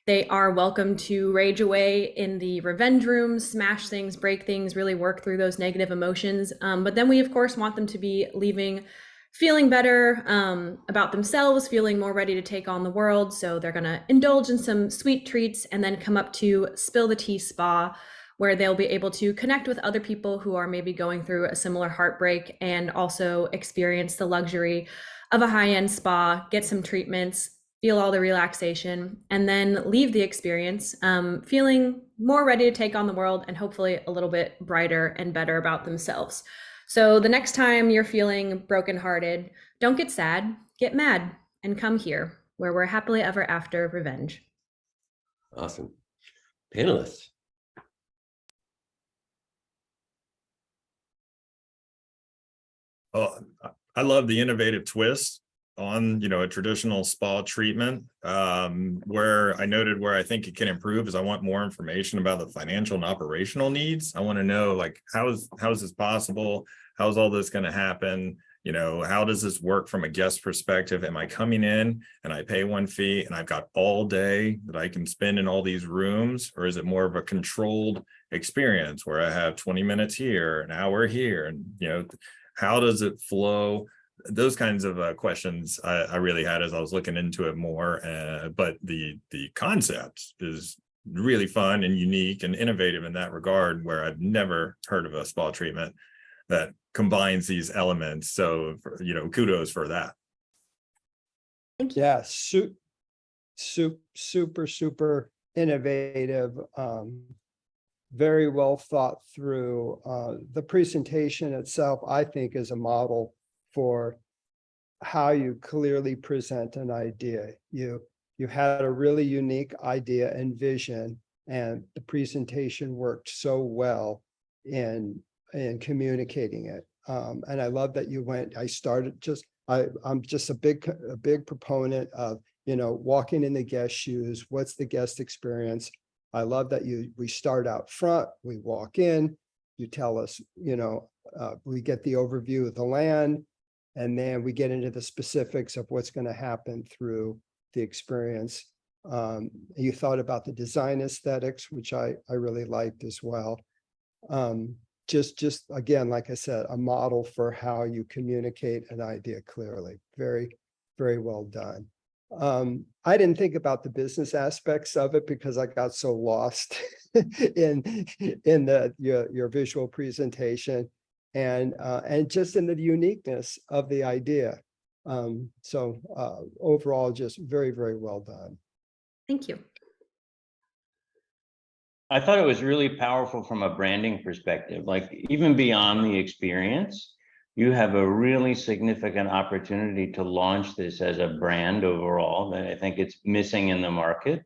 They are welcome to rage away in the revenge room, smash things, break things, really work through those negative emotions. But then we, of course, want them to be leaving feeling better about themselves, feeling more ready to take on the world. So they're going to indulge in some sweet treats and then come up to Spill the Tea Spa, where they'll be able to connect with other people who are maybe going through a similar heartbreak and also experience the luxury of a high-end spa, get some treatments, feel all the relaxation, and then leave the experience feeling more ready to take on the world and hopefully a little bit brighter and better about themselves. So the next time you're feeling brokenhearted, don't get sad, get mad, and come here, where we're Happily Ever After Revenge. Awesome. Panelists. Oh, I love the innovative twist on, a traditional spa treatment. Where I noted where I think it can improve is I want more information about the financial and operational needs. I want to know, like, how is this possible? How's all this going to happen? How does this work from a guest perspective? Am I coming in and I pay one fee and I've got all day that I can spend in all these rooms? Or is it more of a controlled experience where I have 20 minutes here, an hour here, and, how does it flow? Those kinds of questions I really had as I was looking into it more. But the concept is really fun and unique and innovative in that regard, where I've never heard of a spa treatment that combines these elements. So, kudos for that. Thank you. Yeah, super innovative. Very well thought through. The presentation itself, I think, is a model for how you clearly present an idea. You had a really unique idea and vision, and the presentation worked so well in communicating it. And I love that you went, I'm just a big proponent of, walking in the guest shoes. What's the guest experience? I love that we start out front, we walk in, you tell us, we get the overview of the land, and then we get into the specifics of what's going to happen through the experience. You thought about the design aesthetics, which I really liked as well. Just again, like I said, a model for how you communicate an idea clearly. Very, very well done. I didn't think about the business aspects of it because I got so lost in your visual presentation and just in the uniqueness of the idea. Overall, just very, very well done. Thank you. I thought it was really powerful from a branding perspective, like even beyond the experience, you have a really significant opportunity to launch this as a brand overall that I think it's missing in the market.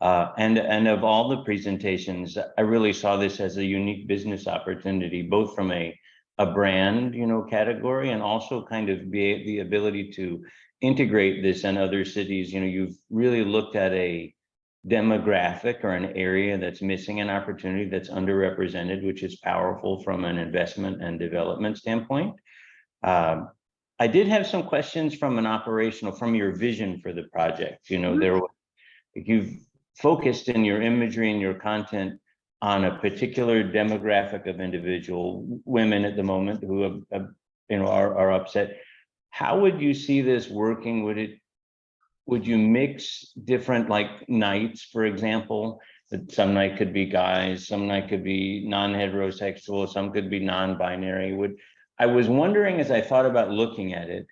And of all the presentations, I really saw this as a unique business opportunity, both from a brand, category, and also kind of the ability to integrate this in other cities. You've really looked at a demographic or an area that's missing an opportunity that's underrepresented, which is powerful from an investment and development standpoint. I did have some questions from your vision for the project. You've focused in your imagery and your content on a particular demographic of individual women at the moment who are upset. How would you see this working? Would you mix different nights, for example? Some night could be guys, some night could be non-heterosexual, some could be non-binary. I was wondering, as I thought about looking at it,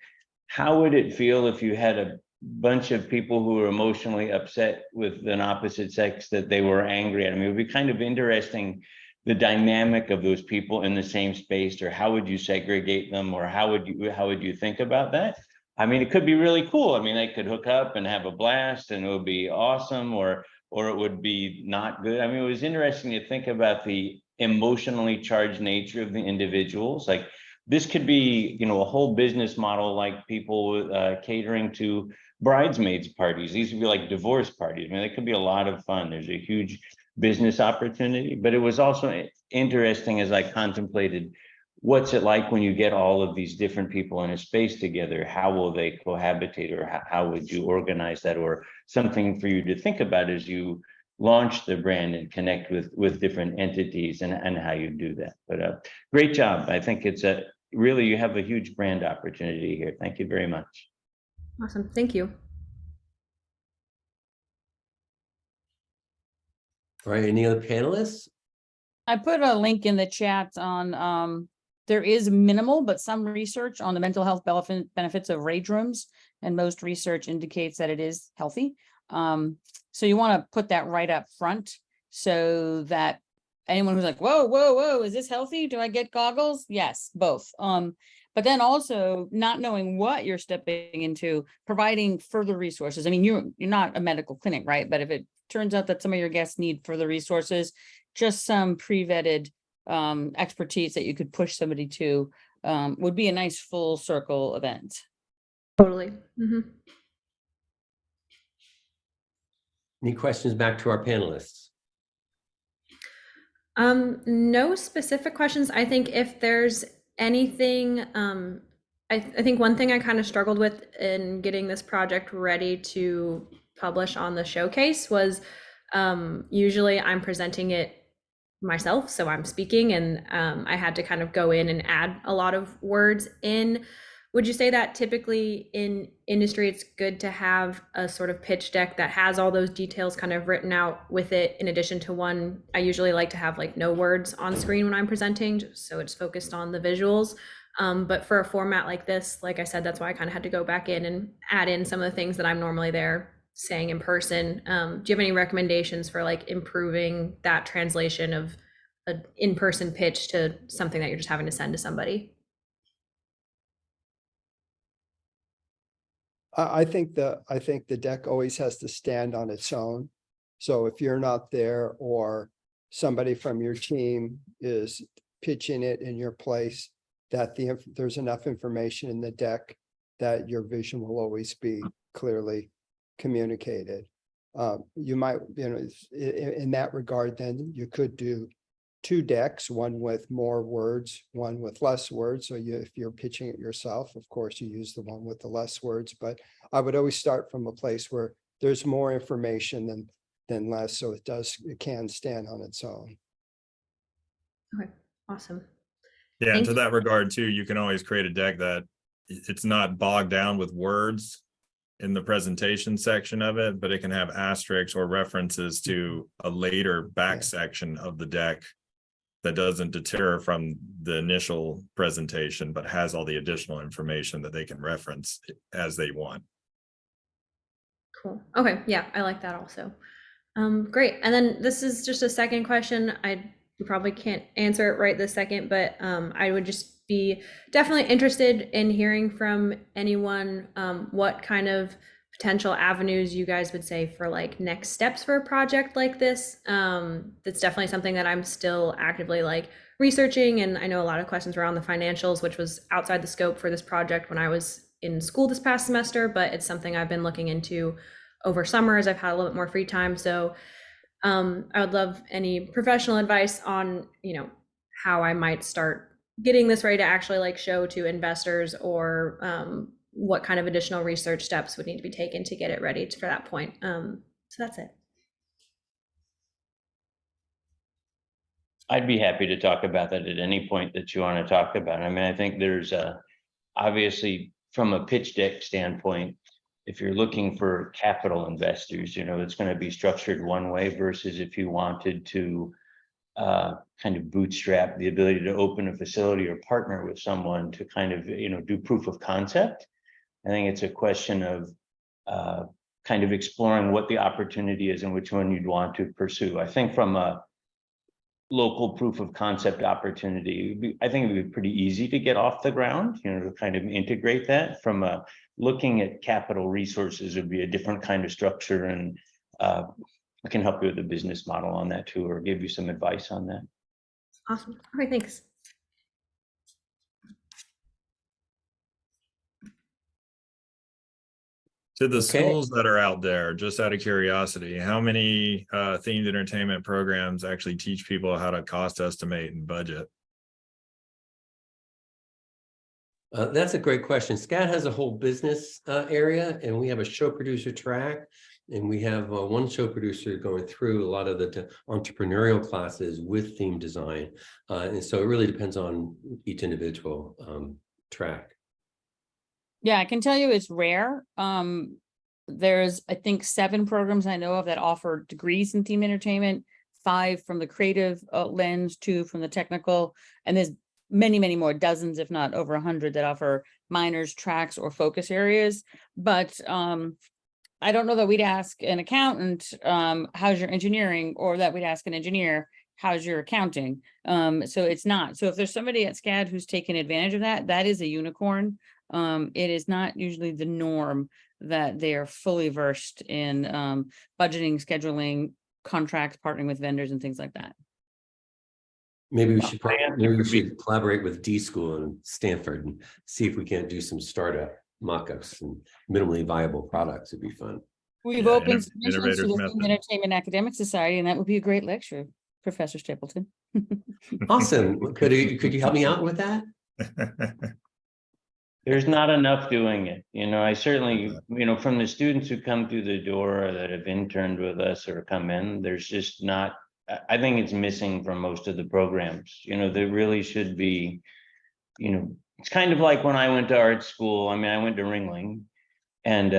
how would it feel if you had a bunch of people who were emotionally upset with an opposite sex that they were angry at? I mean, it would be kind of interesting, the dynamic of those people in the same space, or how would you segregate them, or how would you think about that? I mean, it could be really cool. I mean, they could hook up and have a blast and it would be awesome, or it would be not good. I mean, it was interesting to think about the emotionally charged nature of the individuals. Like, this could be, a whole business model, like people catering to bridesmaids parties. These would be like divorce parties. I mean, it could be a lot of fun. There's a huge business opportunity, but it was also interesting as I contemplated, what's it like when you get all of these different people in a space together? How will they cohabitate, or how would you organize that? Or something for you to think about as you launch the brand and connect with different entities, and how you do that. But great job. I think it's really, you have a huge brand opportunity here. Thank you very much. Awesome. Thank you. All right, any other panelists? I put a link in the chat on, there is minimal, but some research on the mental health benefits of rage rooms, and most research indicates that it is healthy. So you want to put that right up front so that anyone who's like, whoa, is this healthy? Do I get goggles? Yes, both. But then also not knowing what you're stepping into, providing further resources. I mean, you're not a medical clinic, right? But if it turns out that some of your guests need further resources, just some pre-vetted expertise that you could push somebody to would be a nice full circle event. Totally. Mm-hmm. Any questions back to our panelists? No specific questions. I think if there's anything, I think one thing I kind of struggled with in getting this project ready to publish on the showcase was usually I'm presenting it myself, so I'm speaking, and I had to kind of go in and add a lot of words in. Would you say that typically in industry, it's good to have a sort of pitch deck that has all those details kind of written out with it, in addition to one? I usually like to have no words on screen when I'm presenting, so it's focused on the visuals. But for a format like this, like I said, that's why I kind of had to go back in and add in some of the things that I'm normally there saying in person. Do you have any recommendations for improving that translation of an in-person pitch to something that you're just having to send to somebody? I think the deck always has to stand on its own. So if you're not there, or somebody from your team is pitching it in your place, that there's enough information in the deck that your vision will always be clearly communicated. You might, in that regard, then you could do 2 decks, one with more words, one with less words. So if you're pitching it yourself, of course, you use the one with the less words, but I would always start from a place where there's more information than less. So it can stand on its own. Okay, awesome. Yeah, and Thank to you. that regard too, you can always create a deck that it's not bogged down with words in the presentation section of it, but it can have asterisks or references to a later back section of the deck that doesn't deter from the initial presentation, but has all the additional information that they can reference as they want. Cool. Okay, yeah, I like that also. Great. And then this is just a second question. You probably can't answer it right this second, but I would just be definitely interested in hearing from anyone what kind of potential avenues you guys would say for like next steps for a project like this. That's definitely something that I'm still actively like researching, and I know a lot of questions around the financials, which was outside the scope for this project when I was in school this past semester, but it's something I've been looking into over summer as I've had a little bit more free time. So I would love any professional advice on, how I might start getting this ready to actually like show to investors, or what kind of additional research steps would need to be taken to get it ready for that point. So that's it. I'd be happy to talk about that at any point that you want to talk about. I mean, I think there's obviously from a pitch deck standpoint, if you're looking for capital investors, it's going to be structured one way versus if you wanted to kind of bootstrap the ability to open a facility or partner with someone to kind of, do proof of concept. I think it's a question of kind of exploring what the opportunity is and which one you'd want to pursue. I think from a local proof of concept opportunity, I think it would be pretty easy to get off the ground, to kind of integrate that. From a looking at capital resources would be a different kind of structure, and I can help you with a business model on that too, or give you some advice on that. Awesome. Okay, thanks. To the Okay. schools that are out there, just out of curiosity, how many themed entertainment programs actually teach people how to cost estimate and budget? That's a great question. SCAD has a whole business area, and we have a show producer track, and we have one show producer going through a lot of the entrepreneurial classes with theme design. And so it really depends on each individual track. Yeah, I can tell you it's rare. There's, I think, 7 programs I know of that offer degrees in theme entertainment, 5 from the creative lens, 2 from the technical, and there's many, many more, dozens, if not over 100, that offer minors, tracks, or focus areas. But I don't know that we'd ask an accountant, how's your engineering, or that we'd ask an engineer, how's your accounting? So it's not. So if there's somebody at SCAD who's taken advantage of that, that is a unicorn. It is not usually the norm that they are fully versed in budgeting, scheduling, contracts, partnering with vendors, and things like that. Maybe we should collaborate with D School in Stanford and see if we can't do some startup mock-ups and minimally viable products. It'd be fun. We've Yeah, opened submissions to innovative the method. Theme Entertainment Academic Society, and that would be a great lecture, Professor Stapleton. Awesome. Could you help me out with that? There's not enough doing it. I certainly, from the students who come through the door that have interned with us or come in, there's just not, I think it's missing from most of the programs. There really should be, it's kind of like when I went to art school. I mean, I went to Ringling, and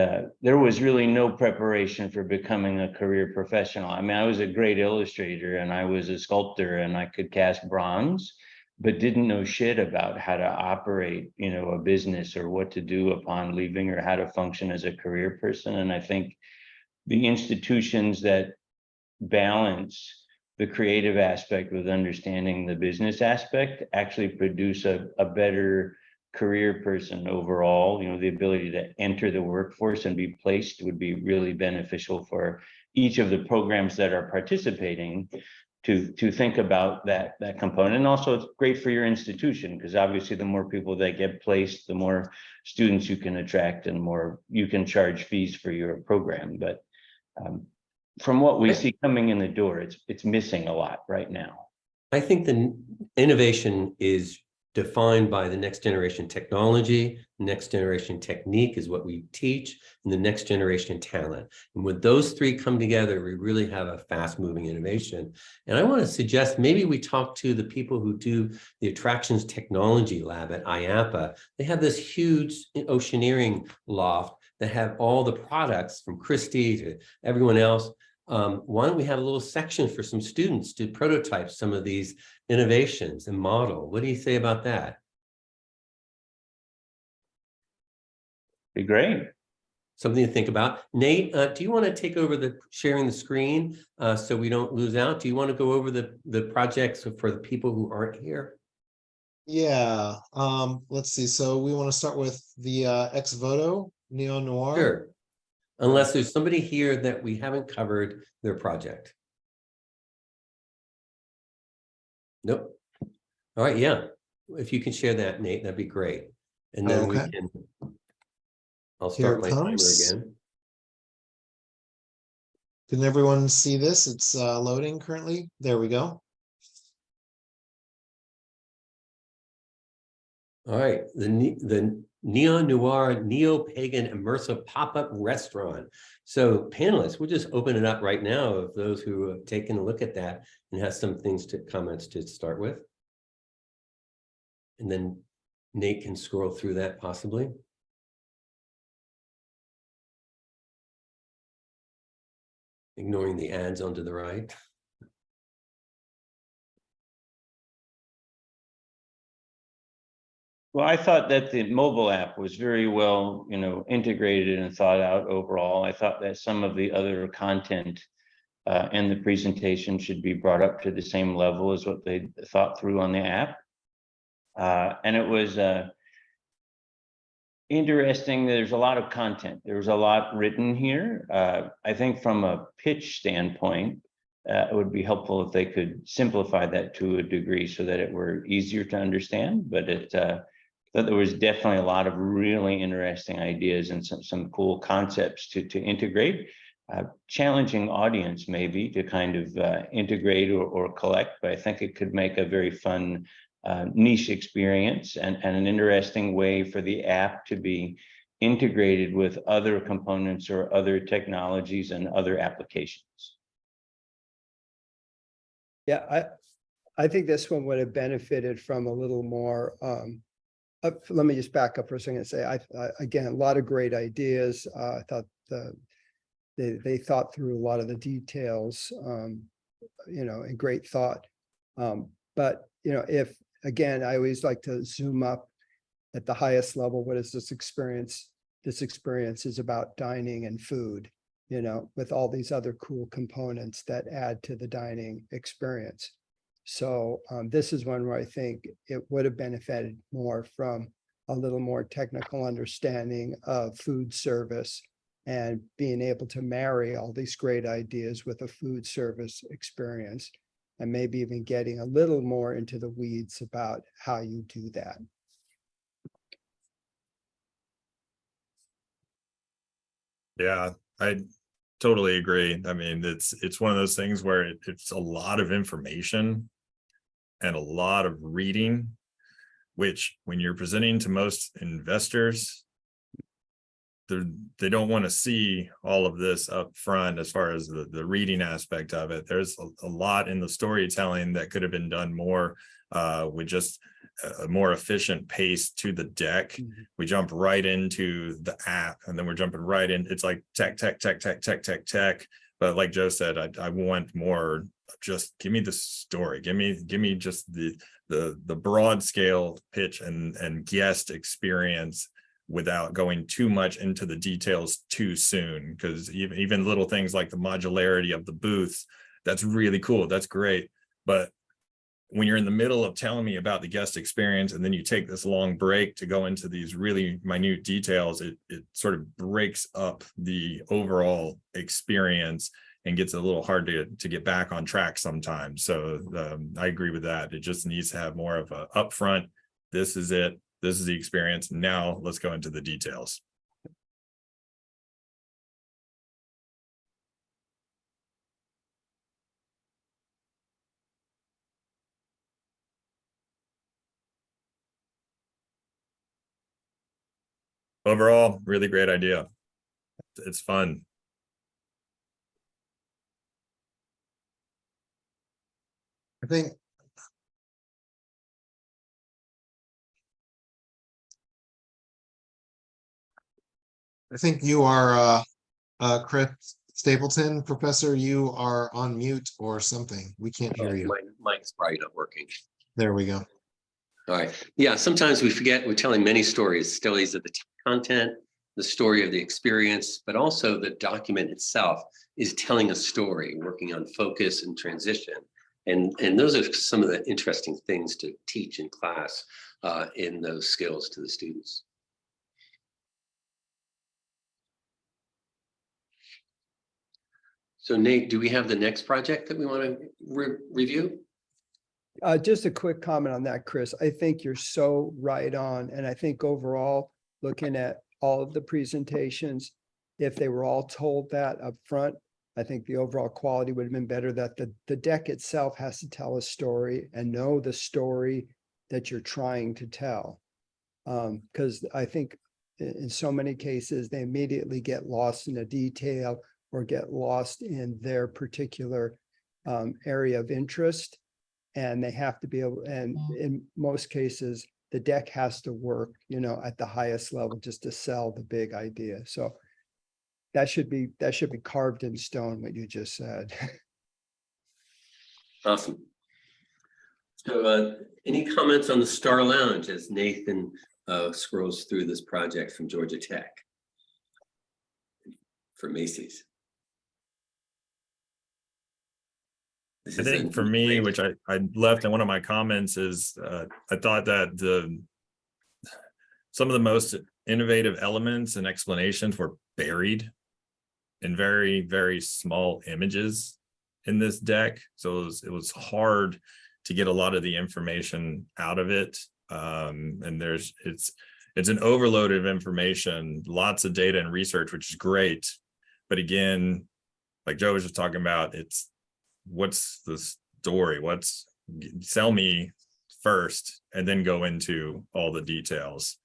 there was really no preparation for becoming a career professional. I mean, I was a great illustrator and I was a sculptor and I could cast bronze, but didn't know shit about how to operate, a business or what to do upon leaving or how to function as a career person. And I think the institutions that balance the creative aspect with understanding the business aspect actually produce a better career person overall. The ability to enter the workforce and be placed would be really beneficial for each of the programs that are participating to think about that component. And also it's great for your institution, because obviously the more people that get placed, the more students you can attract and more you can charge fees for your program. But from what we see coming in the door, it's missing a lot right now. I think the innovation is defined by the next generation technology, next generation technique is what we teach, and the next generation talent. And when those three come together, we really have a fast moving innovation. And I want to suggest maybe we talk to the people who do the attractions technology lab at IAPA. They have this huge oceaneering loft that have all the products from Christie to everyone else. Why don't we have a little section for some students to prototype some of these innovations and model? What do you say about that? Be great. Something to think about. Nate, do you want to take over the sharing the screen so we don't lose out? Do you want to go over the projects for the people who aren't here? Yeah, let's see. So we want to start with the ex voto neo noir. Sure. Unless there's somebody here that we haven't covered their project. Nope. All right, yeah. If you can share that, Nate, that'd be great. And then we Okay. can, I'll Here start it my timer comes. again. Can everyone see this? It's loading currently. There we go. All right, the neo-noir, neo-pagan immersive pop-up restaurant. So panelists, we'll just open it up right now of those who have taken a look at that and have some comments to start with. And then Nate can scroll through that possibly. Ignoring the ads onto the right. Well, I thought that the mobile app was very well, integrated and thought out overall. I thought that some of the other content in the presentation should be brought up to the same level as what they thought through on the app. And it was interesting. There's a lot of content. There was a lot written here. I think from a pitch standpoint, it would be helpful if they could simplify that to a degree so that it were easier to understand. But that there was definitely a lot of really interesting ideas and some cool concepts to integrate. Challenging audience maybe to kind of integrate or collect, but I think it could make a very fun niche experience and an interesting way for the app to be integrated with other components or other technologies and other applications. Yeah, I think this one would have benefited from a little more. Let me just back up for a second and say, again, a lot of great ideas. I thought they thought through a lot of the details, and great thought. But if again, I always like to zoom up at the highest level. What is this experience? This experience is about dining and food, with all these other cool components that add to the dining experience. So this is one where I think it would have benefited more from a little more technical understanding of food service and being able to marry all these great ideas with a food service experience, and maybe even getting a little more into the weeds about how you do that. Yeah, I totally agree. I mean, it's one of those things where it's a lot of information and a lot of reading, which when you're presenting to most investors, they don't want to see all of this up front as far as the reading aspect of it. There's a lot in the storytelling that could have been done more with just a more efficient pace to the deck. Mm-hmm. We jump right into the app and then we're jumping right in. It's like tech. But like Joe said, I want more. Just give me the story. Give me just the broad scale pitch and guest experience without going too much into the details too soon. Because even little things like the modularity of the booths, that's really cool. That's great. But when you're in the middle of telling me about the guest experience and then you take this long break to go into these really minute details, it sort of breaks up the overall experience and gets a little hard to get back on track sometimes. So I agree with that. It just needs to have more of a upfront, this is it, this is the experience. Now let's go into the details. Overall, really great idea. It's fun. I think you are Chris Stapleton, Professor. You are on mute or something. We can't hear you. My mic's probably not working. There we go. All right. Yeah, sometimes we forget we're telling many stories of the content, the story of the experience, but also the document itself is telling a story, working on focus and transition. And those are some of the interesting things to teach in class in those skills to the students. So Nate, do we have the next project that we want to review? Just a quick comment on that, Chris. I think you're so right on. And I think overall, looking at all of the presentations, if they were all told that up front, I think the overall quality would have been better. That the deck itself has to tell a story and know the story that you're trying to tell. Because I think in so many cases, they immediately get lost in a detail or get lost in their particular area of interest. And they have to be able, and in most cases, the deck has to work, at the highest level just to sell the big idea. So that should be carved in stone, what you just said. Awesome. So any comments on the Star Lounge as Nathan scrolls through this project from Georgia Tech for Macy's? I think for me, which I left in one of my comments, is I thought that some of the most innovative elements and explanations were buried in very, very small images in this deck. So it was hard to get a lot of the information out of it. And it's an overload of information, lots of data and research, which is great. But again, like Joe was just talking about, what's the story? Sell me first and then go into all the details.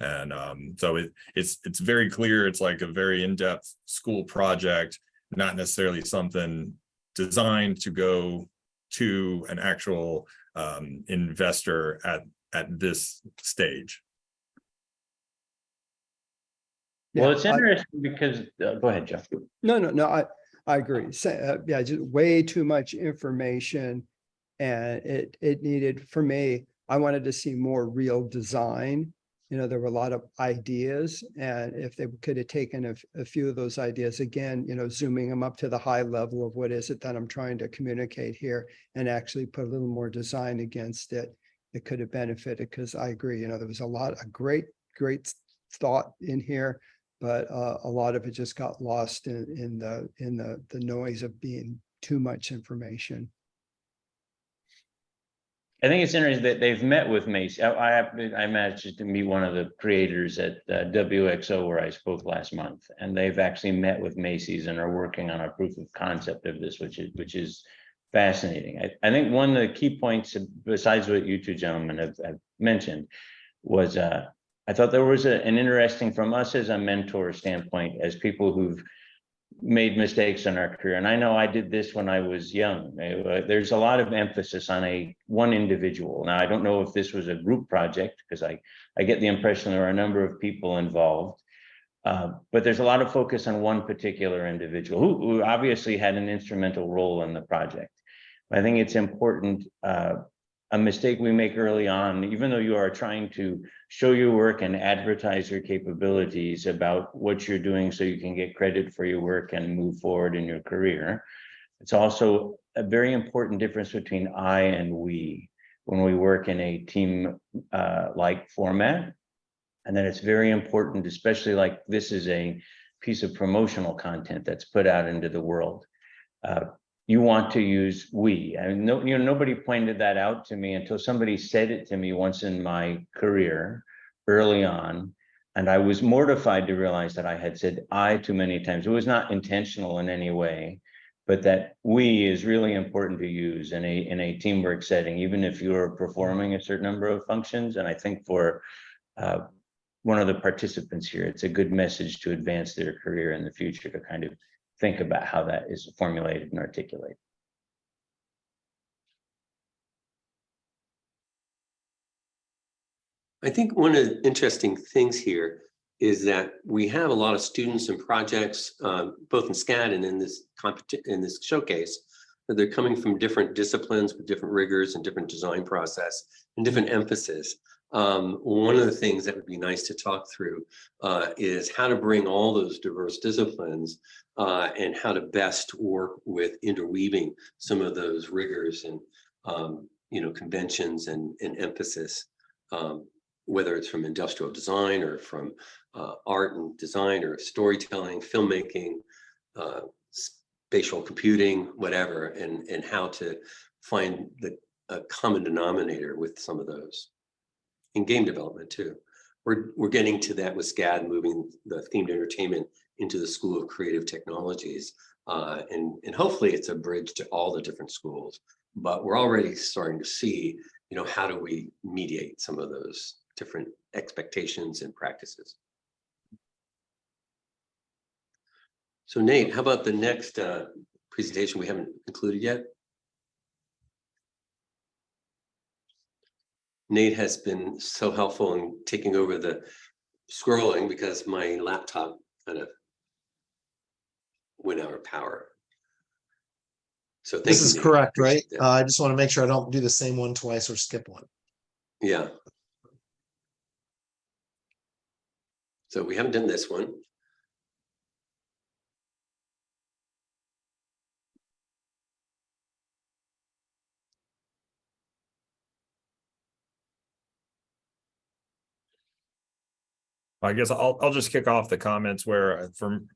And so it's very clear. It's like a very in-depth school project, not necessarily something designed to go to an actual investor at this stage. Well, it's interesting because go ahead, Jeff. No, I agree. Yeah, just way too much information, and it needed, for me, I wanted to see more real design. There were a lot of ideas, and if they could have taken a few of those ideas, again, zooming them up to the high level of what is it that I'm trying to communicate here, and actually put a little more design against it, it could have benefited. Because I agree, there was a lot of great thought in here, but a lot of it just got lost in the noise of being too much information. I think it's interesting that they've met with Macy. I managed to meet one of the creators at WXO where I spoke last month, and they've actually met with Macy's and are working on a proof of concept of this, which is fascinating. I think one of the key points, besides what you two gentlemen have mentioned, was I thought there was an interesting, from us as a mentor standpoint, as people who've made mistakes in our career. And I know I did this when I was young. There's a lot of emphasis on one individual. Now, I don't know if this was a group project, because I get the impression there are a number of people involved. But there's a lot of focus on one particular individual who obviously had an instrumental role in the project. I think it's important, a mistake we make early on, even though you are trying to show your work and advertise your capabilities about what you're doing so you can get credit for your work and move forward in your career. It's also a very important difference between I and we when we work in a team like format. And then it's very important, especially like this is a piece of promotional content that's put out into the world, you want to use we. I mean, nobody pointed that out to me until somebody said it to me once in my career early on. And I was mortified to realize that I had said I too many times. It was not intentional in any way, but that we is really important to use in a teamwork setting, even if you're performing a certain number of functions. And I think for one of the participants here, it's a good message to advance their career in the future, to kind of think about how that is formulated and articulated. I think one of the interesting things here is that we have a lot of students and projects, both in SCAD and in this showcase, that they're coming from different disciplines with different rigors and different design process and different emphasis. One of the things that would be nice to talk through is how to bring all those diverse disciplines and how to best work with interweaving some of those rigors and conventions and emphasis. Whether it's from industrial design or from art and design or storytelling, filmmaking, spatial computing, whatever, and how to find a common denominator with some of those. In game development too. We're getting to that with SCAD, moving the themed entertainment into the School of Creative Technologies. And hopefully it's a bridge to all the different schools, but we're already starting to see, how do we mediate some of those different expectations and practices. So Nate, how about the next presentation we haven't included yet? Nate has been so helpful in taking over the scrolling because my laptop kind of went out of power. So this is correct, right? I just want to make sure I don't do the same one twice or skip one. Yeah. So we haven't done this one. I guess I'll just kick off the comments where from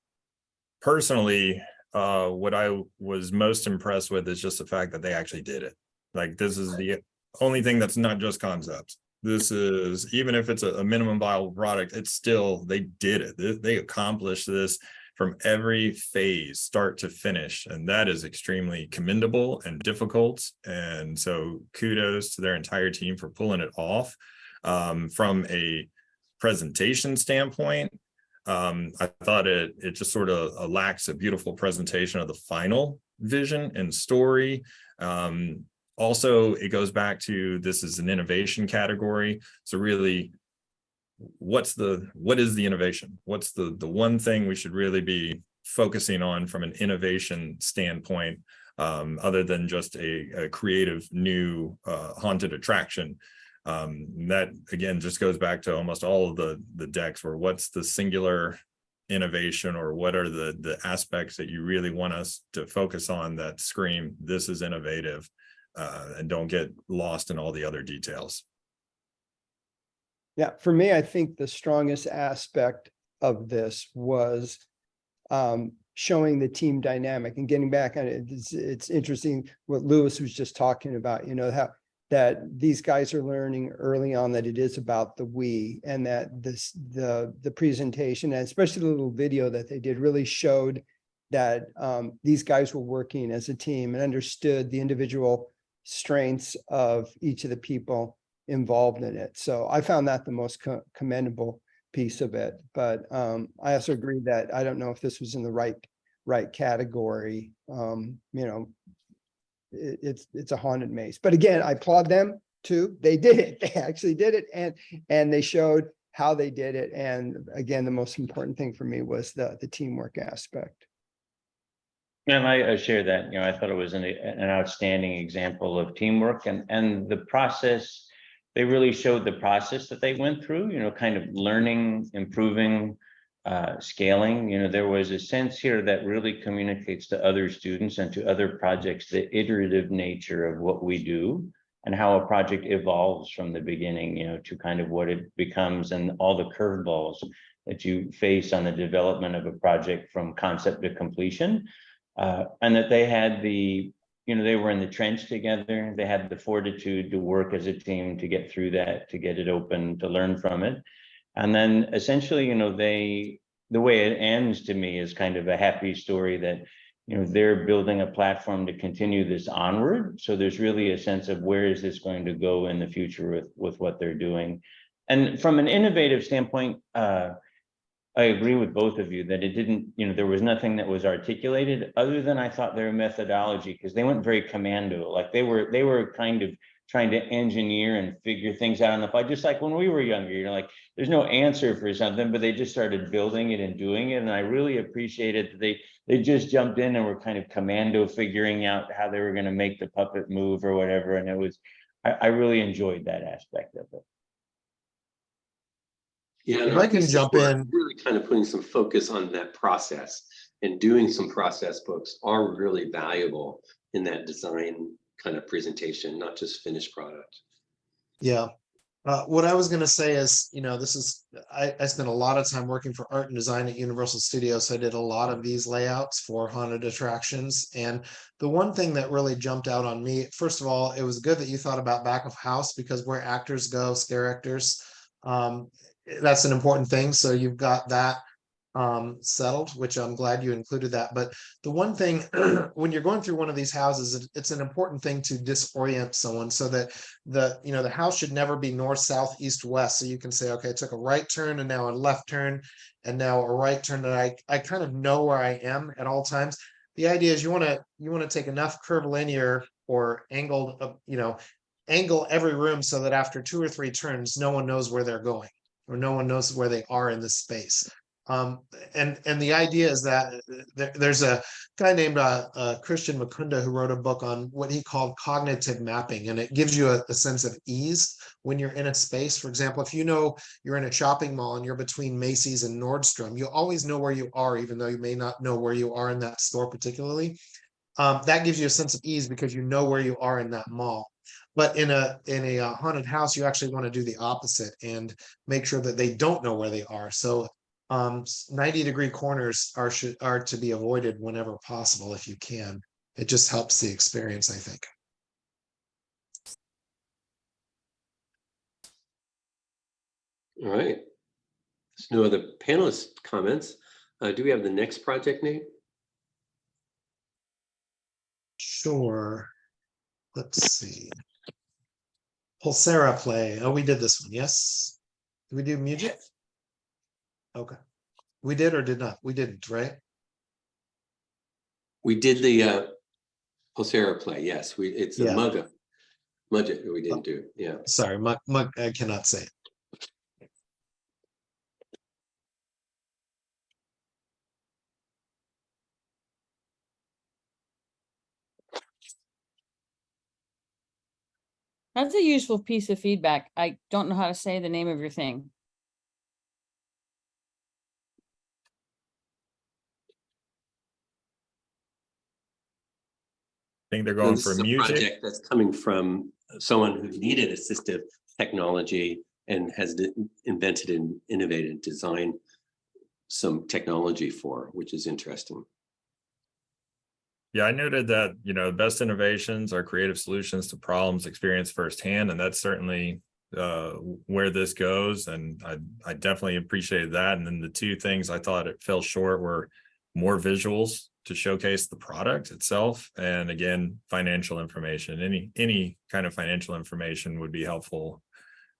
personally, what I was most impressed with is just the fact that they actually did it. Like, this is the only thing that's not just concepts. This is, even if it's a minimum viable product, it's still, they did it. They accomplished this from every phase, start to finish. And that is extremely commendable and difficult. And so kudos to their entire team for pulling it off. From a presentation standpoint, I thought it just sort of lacks a beautiful presentation of the final vision and story. Also, it goes back to, this is an innovation category. So really, what is the innovation? What's the one thing we should really be focusing on from an innovation standpoint, other than just a creative new haunted attraction? That again just goes back to almost all of the decks, where what's the singular innovation, or what are the aspects that you really want us to focus on that scream, this is innovative, and don't get lost in all the other details. Yeah, for me, I think the strongest aspect of this was showing the team dynamic and getting back on it. It's interesting what Lewis was just talking about, how that these guys are learning early on that it is about the we, and that the presentation, and especially the little video that they did, really showed that these guys were working as a team and understood the individual strengths of each of the people involved in it. So I found that the most commendable piece of it. But I also agree that I don't know if this was in the right category. It's a haunted maze. But again, I applaud them too. They did it. They actually did it, and they showed how they did it. And again, the most important thing for me was the teamwork aspect. And I share that. I thought it was an outstanding example of teamwork, and the process. They really showed the process that they went through. Kind of learning, improving, scaling. There was a sense here that really communicates to other students and to other projects the iterative nature of what we do, and how a project evolves from the beginning, to kind of what it becomes, and all the curveballs that you face on the development of a project from concept to completion. and that they had the, they were in the trench together. They had the fortitude to work as a team to get through that, to get it open, to learn from it. And then essentially, the way it ends to me is kind of a happy story that, they're building a platform to continue this onward. So there's really a sense of where is this going to go in the future with what they're doing. And from an innovative standpoint, I agree with both of you that it didn't, there was nothing that was articulated other than I thought their methodology, because they went very commando, like they were kind of trying to engineer and figure things out on the fly, just like when we were younger, like there's no answer for something, but they just started building it and doing it. And I really appreciated that they just jumped in and were kind of commando figuring out how they were going to make the puppet move or whatever. And it was, I really enjoyed that aspect of it. Yeah, If I can jump in, really kind of putting some focus on that process, and doing some process books are really valuable in that design kind of presentation, not just finished product. yeah. What I was going to say is, I spent a lot of time working for art and design at Universal Studios. So I did a lot of these layouts for haunted attractions. And the one thing that really jumped out on me, first of all, it was good that you thought about back of house, because where actors go, scare actors, that's an important thing. So you've got that settled, which I'm glad you included that. But the one thing, when you're going through one of these houses, it's an important thing to disorient someone, so that the house should never be north, south, east, west. So you can say, okay, I took a right turn and now a left turn and now a right turn, and I kind of know where I am at all times. The idea is you want to take enough curvilinear or angled, angle every room so that after 2 or 3 turns, no one knows where they're going, or no one knows where they are in this space. And the idea is that there's a guy named Christian Mukunda who wrote a book on what he called cognitive mapping, and it gives you a sense of ease when you're in a space. For example, if you're in a shopping mall and you're between Macy's and Nordstrom, you always know where you are, even though you may not know where you are in that store particularly. That gives you a sense of ease because you know where you are in that mall. But in a haunted house, you actually want to do the opposite and make sure that they don't know where they are. So 90-degree corners are to be avoided whenever possible if you can. It just helps the experience, I think. All right. There's no other panelist comments. Do we have the next project, Nate? Sure. Let's see. Pulsera play. Oh, we did this one. Yes. Did we do music? Okay. We did or did not? We didn't, right? We did the Pulsera play. Yes, it's a Yeah. Mugga. Mudget we didn't do. Yeah. Sorry, I cannot say it. That's a useful piece of feedback. I don't know how to say the name of your thing. I think they're No, going this for is a music. project that's coming from someone who needed assistive technology and has invented and innovated, designed some technology for, which is interesting. Yeah, I noted that, best innovations are creative solutions to problems experienced firsthand, and that's certainly where this goes. And I definitely appreciated that. And then the 2 things I thought it fell short were more visuals to showcase the product itself, and again, financial information. Any kind of financial information would be helpful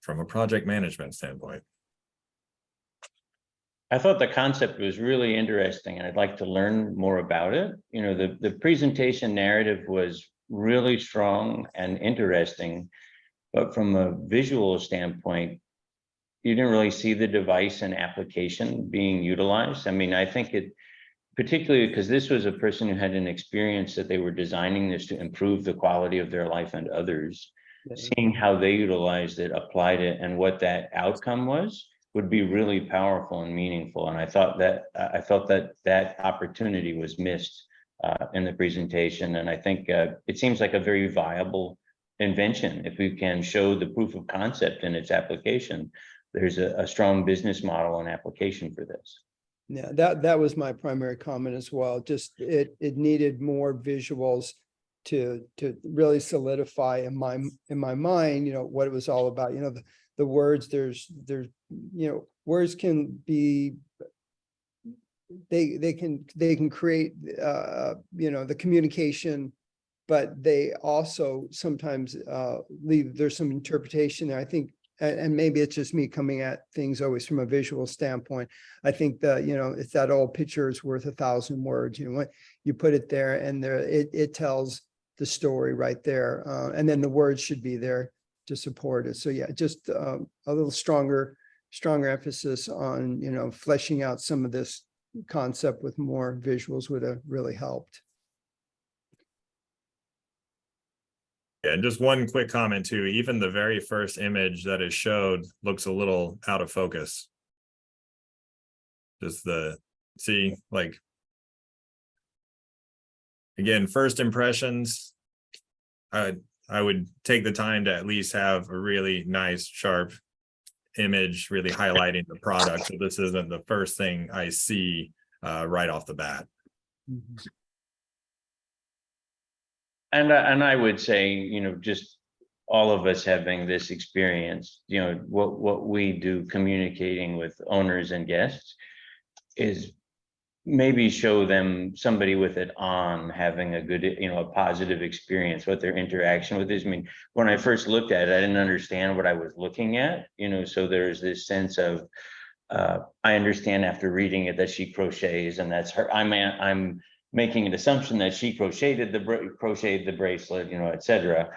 from a project management standpoint. I thought the concept was really interesting, and I'd like to learn more about it. The presentation narrative was really strong and interesting, but from a visual standpoint, you didn't really see the device and application being utilized. I mean, I think particularly because this was a person who had an experience that they were designing this to improve the quality of their life and others, seeing how they utilized it, applied it, and what that outcome was would be really powerful and meaningful. And I felt that opportunity was missed in the presentation. And I think it seems like a very viable invention. If we can show the proof of concept in its application, there's a strong business model and application for this. Yeah, that was my primary comment as well. Just it needed more visuals to really solidify in my mind, you know, what it was all about. You know, the words, there's you know, words can be, they can create you know, the communication, but they also sometimes leave, there's some interpretation there. I think, and maybe it's just me coming at things always from a visual standpoint. I think that, you know, it's that old picture is worth 1,000 words. You know, when you put it there and there, it tells the story right there. And then the words should be there to support it. So yeah, just a little stronger emphasis on, you know, fleshing out some of this concept with more visuals would have really helped. Yeah, and just one quick comment too, even the very first image that is showed looks a little out of focus. Just see, like, again, first impressions, I would take the time to at least have a really nice, sharp image, really highlighting the product. So this isn't the first thing I see right off the bat. And I would say, you know, just all of us having this experience, you know, what we do communicating with owners and guests is maybe show them somebody with it on, having a good, you know, a positive experience, what their interaction with is. I mean, when I first looked at it, I didn't understand what I was looking at, you know, so there's this sense of, I understand after reading it that she crochets and that's her, I'm making an assumption that she crocheted the bracelet, you know, et cetera.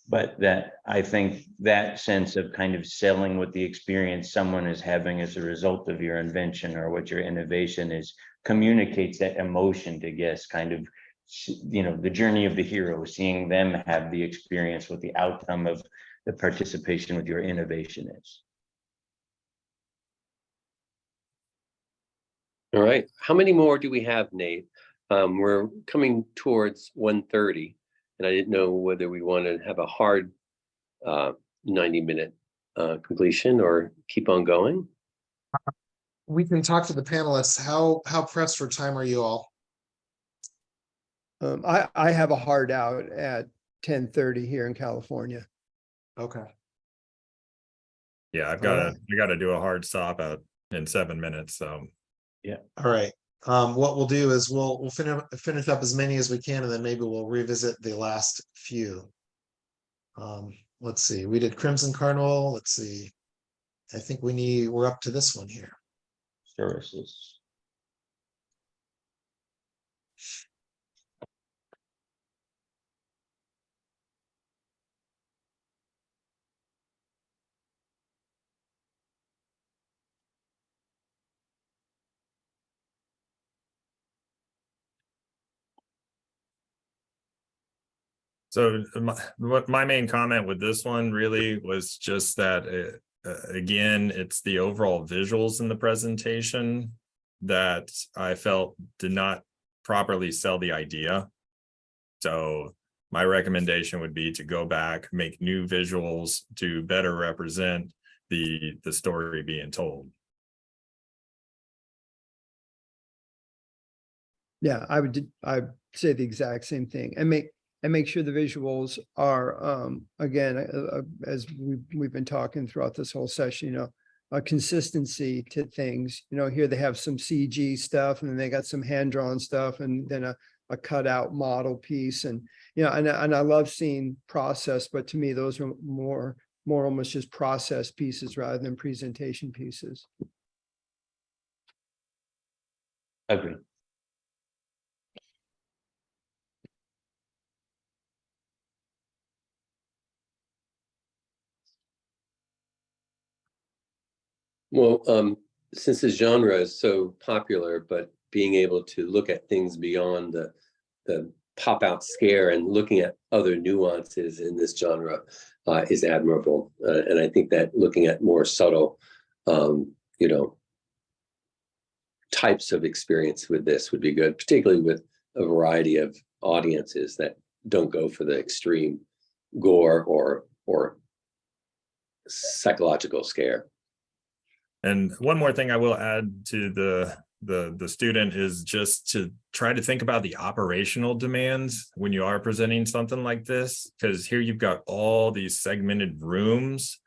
But that I think that sense of kind of selling what the experience someone is having as a result of your invention or what your innovation is, communicates that emotion to guests, kind of, you know, the journey of the hero, seeing them have the experience, what the outcome of the participation with your innovation is. All right, how many more do we have, Nate? We're coming towards 1:30, and I didn't know whether we want to have a hard 90-minute completion or keep on going. We can talk to the panelists. How pressed for time are you all? I have a hard out at 10:30 here in California. Okay. Yeah, I gotta do a hard stop in 7 minutes. So yeah. All right. What we'll do is we'll finish up as many as we can, and then maybe we'll revisit the last few. Let's see. We did Crimson Carnival. Let's see. I think we're up to this one here. Services. So my main comment with this one really was just that, again, it's the overall visuals in the presentation that I felt did not properly sell the idea. So my recommendation would be to go back, make new visuals to better represent the story being told. Yeah, I'd say the exact same thing, and make sure the visuals are again, as we've been talking throughout this whole session, you know, a consistency to things. You know, here they have some CG stuff, and then they got some hand-drawn stuff, and then a cutout model piece, and you know, and I love seeing process, but to me those are more almost just process pieces rather than presentation pieces. Agreed. Well, since the genre is so popular, but being able to look at things beyond the pop out scare and looking at other nuances in this genre is admirable. And I think that looking at more subtle, you know, types of experience with this would be good, particularly with a variety of audiences that don't go for the extreme gore or psychological scare. And one more thing I will add to the student is just to try to think about the operational demands when you are presenting something like this, because here you've got all these segmented rooms.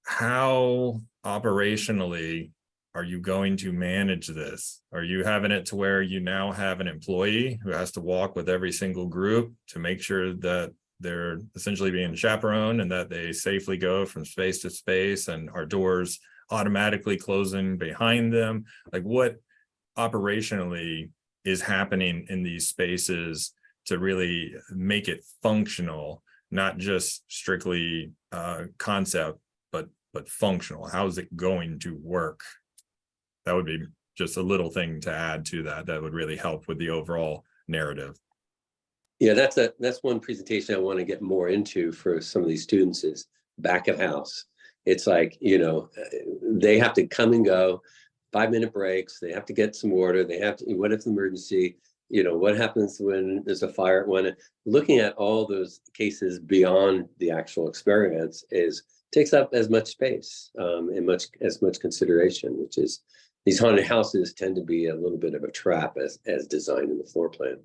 How operationally are you going to manage this? Are you having it to where you now have an employee who has to walk with every single group to make sure that they're essentially being chaperoned and that they safely go from space to space and our doors automatically closing behind them? Like, what operationally is happening in these spaces to really make it functional, not just strictly concept, but functional? How is it going to work? That would be just a little thing to add to that would really help with the overall narrative. Yeah, that's one presentation I want to get more into for some of these students is back of house. It's like, they have to come and go, 5-minute breaks. They have to get some water. They have to, what if the emergency, what happens when there's a fire? When looking at all those cases beyond the actual experience takes up as much space and as much consideration, which is, these haunted houses tend to be a little bit of a trap as designed in the floor plan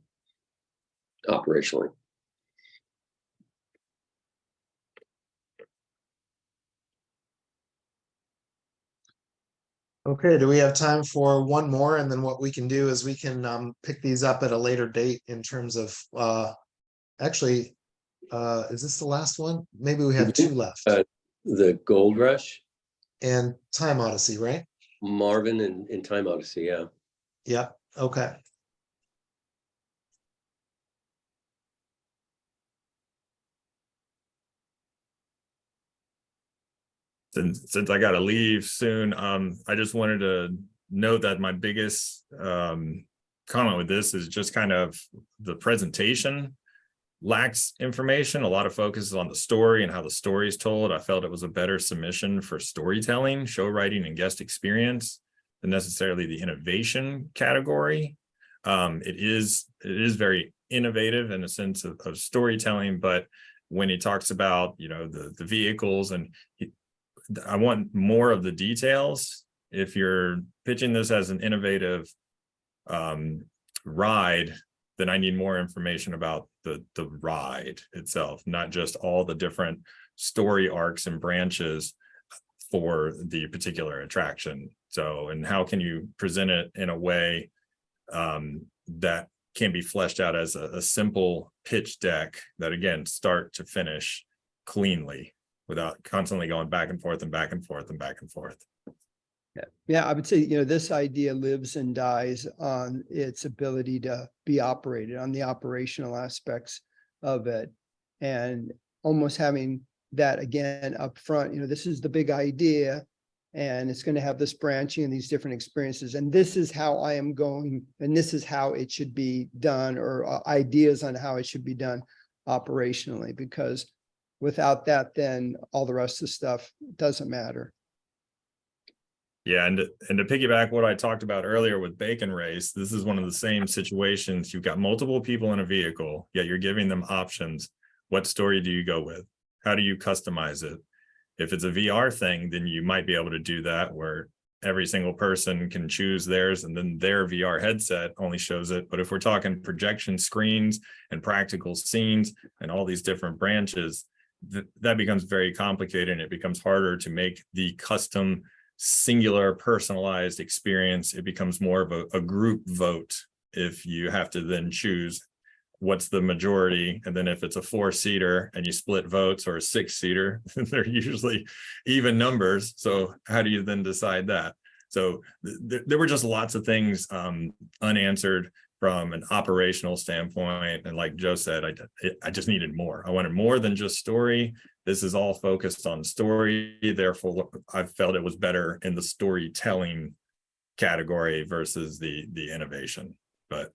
operationally. Okay, do we have time for one more? And then what we can do is we can pick these up at a later date in terms of actually, is this the last one? Maybe we have 2 left. The Gold Rush And Time Odyssey, right? Marvin and Time Odyssey, yeah. Yeah, okay. Since I got to leave soon, I just wanted to note that my biggest comment with this is just kind of the presentation lacks information. A lot of focus is on the story and how the story is told. I felt it was a better submission for storytelling, show writing, and guest experience than necessarily the innovation category. It is very innovative in a sense of storytelling, but when he talks about the vehicles and I want more of the details. If you're pitching this as an innovative ride, then I need more information about the ride itself, not just all the different story arcs and branches for the particular attraction. So, and how can you present it in a way that can be fleshed out as a simple pitch deck that, again, start to finish cleanly, without constantly going back and forth and back and forth and back and forth. Yeah, I would say, this idea lives and dies on its ability to be operated, on the operational aspects of it. And almost having that again up front, this is the big idea and it's going to have this branching and these different experiences. And this is how I am going, and this is how it should be done, or ideas on how it should be done operationally, because without that, then all the rest of the stuff doesn't matter. Yeah, and to piggyback what I talked about earlier with Bacon Race, this is one of the same situations. You've got multiple people in a vehicle, yet you're giving them options. What story do you go with? How do you customize it? If it's a VR thing, then you might be able to do that where every single person can choose theirs and then their VR headset only shows it. But if we're talking projection screens and practical scenes and all these different branches, that becomes very complicated, and it becomes harder to make the custom, singular, personalized experience. It becomes more of a group vote if you have to then choose what's the majority. And then if it's a 4-seater and you split votes, or a 6-seater, they're usually even numbers. So how do you then decide that? So there were just lots of things unanswered from an operational standpoint. And like Joe said, I just needed more. I wanted more than just story. This is all focused on story. Therefore, I felt it was better in the storytelling category versus the innovation. But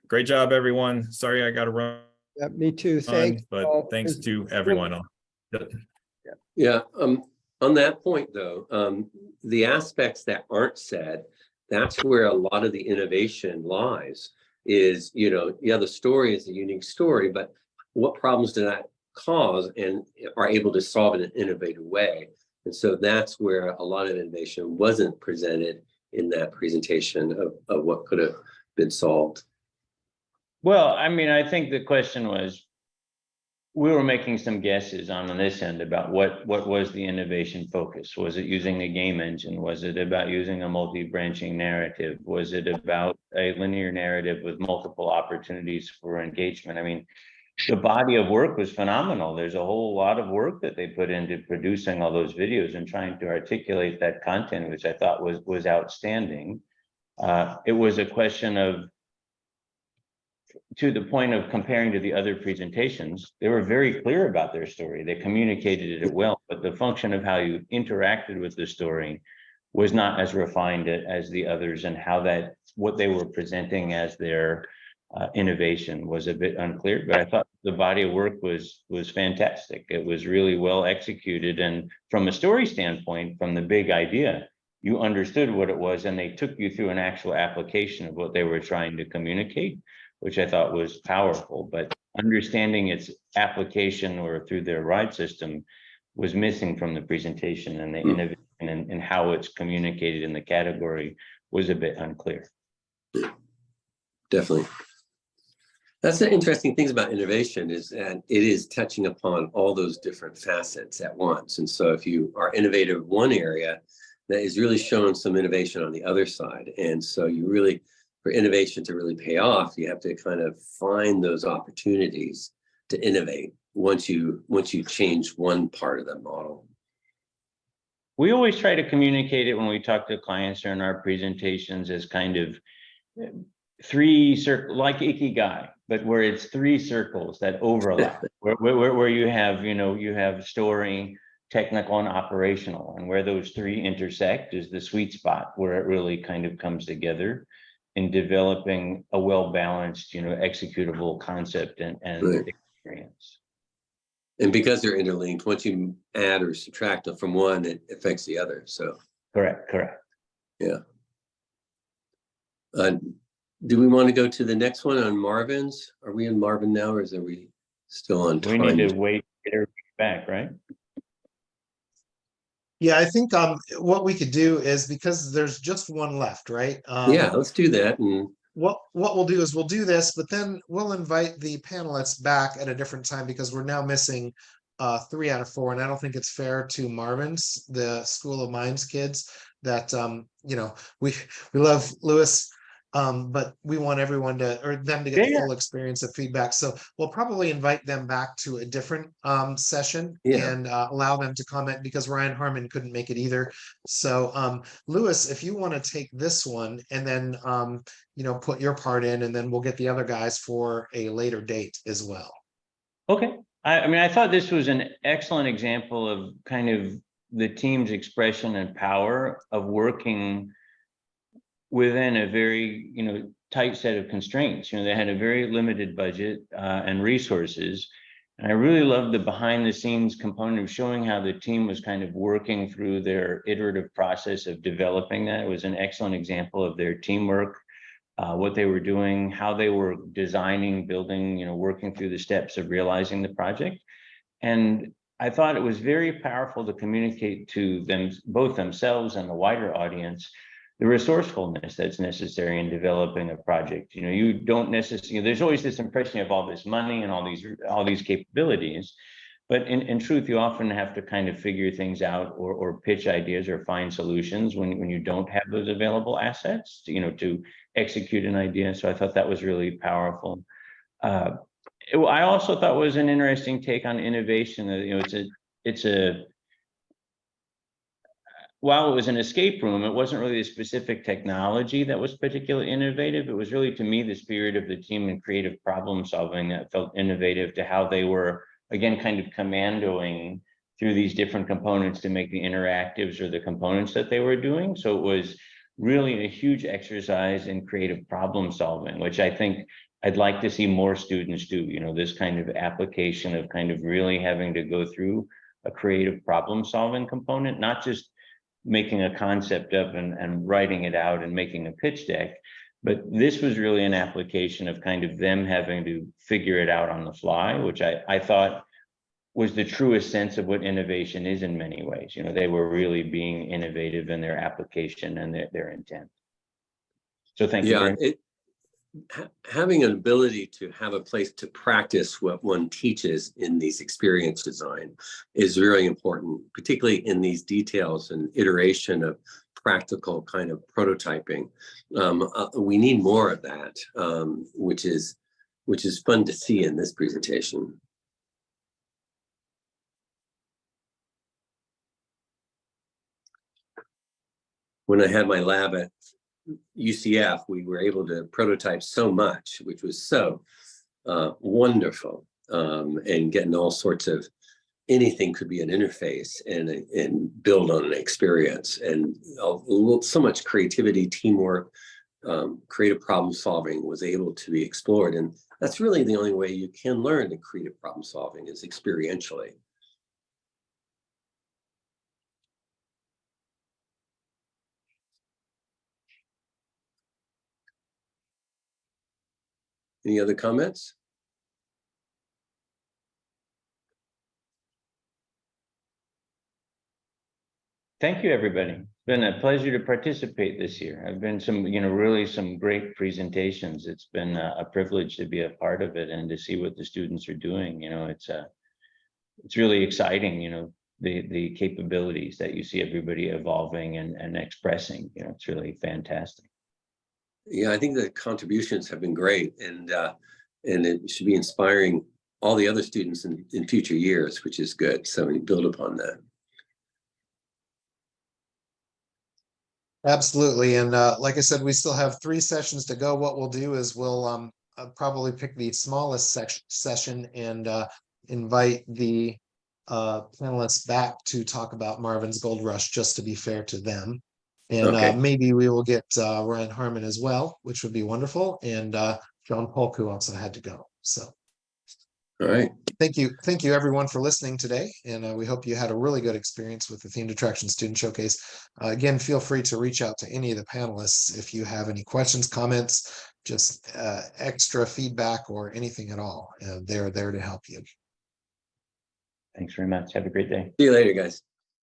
great job, everyone. Sorry, I got to run. Yeah, me too. Thanks. But thanks to everyone. Yeah. On that point, though, the aspects that aren't said, that's where a lot of the innovation lies. Is, the story is a unique story, but what problems do that cause and are able to solve in an innovative way? And so that's where a lot of innovation wasn't presented in that presentation of what could have been solved? Well, I mean, I think the question was, we were making some guesses on this end about what was the innovation focus. Was it using a game engine? Was it about using a multi-branching narrative? Was it about a linear narrative with multiple opportunities for engagement? I mean, the body of work was phenomenal. There's a whole lot of work that they put into producing all those videos and trying to articulate that content, which I thought was outstanding. It was a question of, to the point of comparing to the other presentations, they were very clear about their story. They communicated it well, but the function of how you interacted with the story was not as refined as the others, and how that, what they were presenting as their innovation was a bit unclear. But I thought the body of work was fantastic. It was really well executed. And from a story standpoint, from the big idea, you understood what it was, and they took you through an actual application of what they were trying to communicate, which I thought was powerful. But understanding its application or through their ride system was missing from the presentation, and the innovation and how it's communicated in the category was a bit unclear. Definitely. That's the interesting things about innovation, is that it is touching upon all those different facets at once. And so if you are innovative in one area, that is really showing some innovation on the other side. And so you really, for innovation to really pay off, you have to kind of find those opportunities to innovate once you change one part of the model. We always try to communicate it when we talk to clients or in our presentations as kind of three circles, like Ikigai, but where it's three circles that overlap, where you have, you have story, technical, and operational, and where those three intersect is the sweet spot where it really kind of comes together in developing a well-balanced, executable concept and Right. experience. And because they're interlinked, once you add or subtract from one, it affects the other. So Correct. yeah. Do we want to go to the next one on Marvin's? Are we in Marvin now, or are we still on time? We need to wait to get everybody back, right? Yeah, I think what we could do is, because there's just one left, right? Yeah, let's do that. And What we'll do is we'll do this, but then we'll invite the panelists back at a different time, because we're now missing 3 out of 4, and I don't think it's fair to Marvin's, the School of Mines kids, that we love Lewis, but we want everyone to, or them to get the full experience of feedback. So we'll probably invite them back to a different session and allow them to comment, because Ryan Harmon couldn't make it either. So Lewis, if you want to take this one and then put your part in, and then we'll get the other guys for a later date as well. Okay. I mean, I thought this was an excellent example of kind of the team's expression and power of working within a very, tight set of constraints. They had a very limited budget and resources. And I really loved the behind the scenes component of showing how the team was kind of working through their iterative process of developing that. It was an excellent example of their teamwork, what they were doing, how they were designing, building, working through the steps of realizing the project. And I thought it was very powerful to communicate to them, both themselves and the wider audience, the resourcefulness that's necessary in developing a project. You don't necessarily, there's always this impression of all this money and all these capabilities, but in truth, you often have to kind of figure things out or pitch ideas or find solutions when you don't have those available assets, to execute an idea. So I thought that was really powerful. I also thought was an interesting take on innovation. While it was an escape room, it wasn't really a specific technology that was particularly innovative. It was really, to me, the spirit of the team and creative problem solving that felt innovative, to how they were, again, kind of commandoing through these different components to make the interactives or the components that they were doing. So it was really a huge exercise in creative problem solving, which I think I'd like to see more students do, this kind of application of kind of really having to go through a creative problem solving component, not just making a concept up and writing it out and making a pitch deck. But this was really an application of kind of them having to figure it out on the fly, which I thought was the truest sense of what innovation is in many ways. You know, they were really being innovative in their application and their intent. So thank you very much. Having an ability to have a place to practice what one teaches in these experience design is very important, particularly in these details and iteration of practical kind of prototyping. We need more of that, which is fun to see in this presentation. When I had my lab at UCF, we were able to prototype so much, which was so wonderful, and getting all sorts of, anything could be an interface and build on an experience, and so much creativity, teamwork, creative problem solving was able to be explored. And that's really the only way you can learn the creative problem solving is experientially. Any other comments? Thank you, everybody. It's been a pleasure to participate this year. I've been really some great presentations. It's been a privilege to be a part of it and to see what the students are doing. You know, it's really exciting, you know, the capabilities that you see everybody evolving and expressing. You know, it's really fantastic. Yeah, I think the contributions have been great, and it should be inspiring all the other students in future years, which is good. So we build upon that. Absolutely. And like I said, we still have 3 sessions to go. What we'll do is we'll probably pick the smallest session and invite the panelists back to talk about Marvin's Gold Rush, just to be fair to them. And Okay. maybe we will get Ryan Harmon as well, which would be wonderful. And John Polk, who also had to go. So. All right. Thank you everyone for listening today, and we hope you had a really good experience with the Themed Attraction Student Showcase. Again, feel free to reach out to any of the panelists if you have any questions, comments, just extra feedback or anything at all. They're there to help you. Thanks very much. Have a great day. See you later, guys.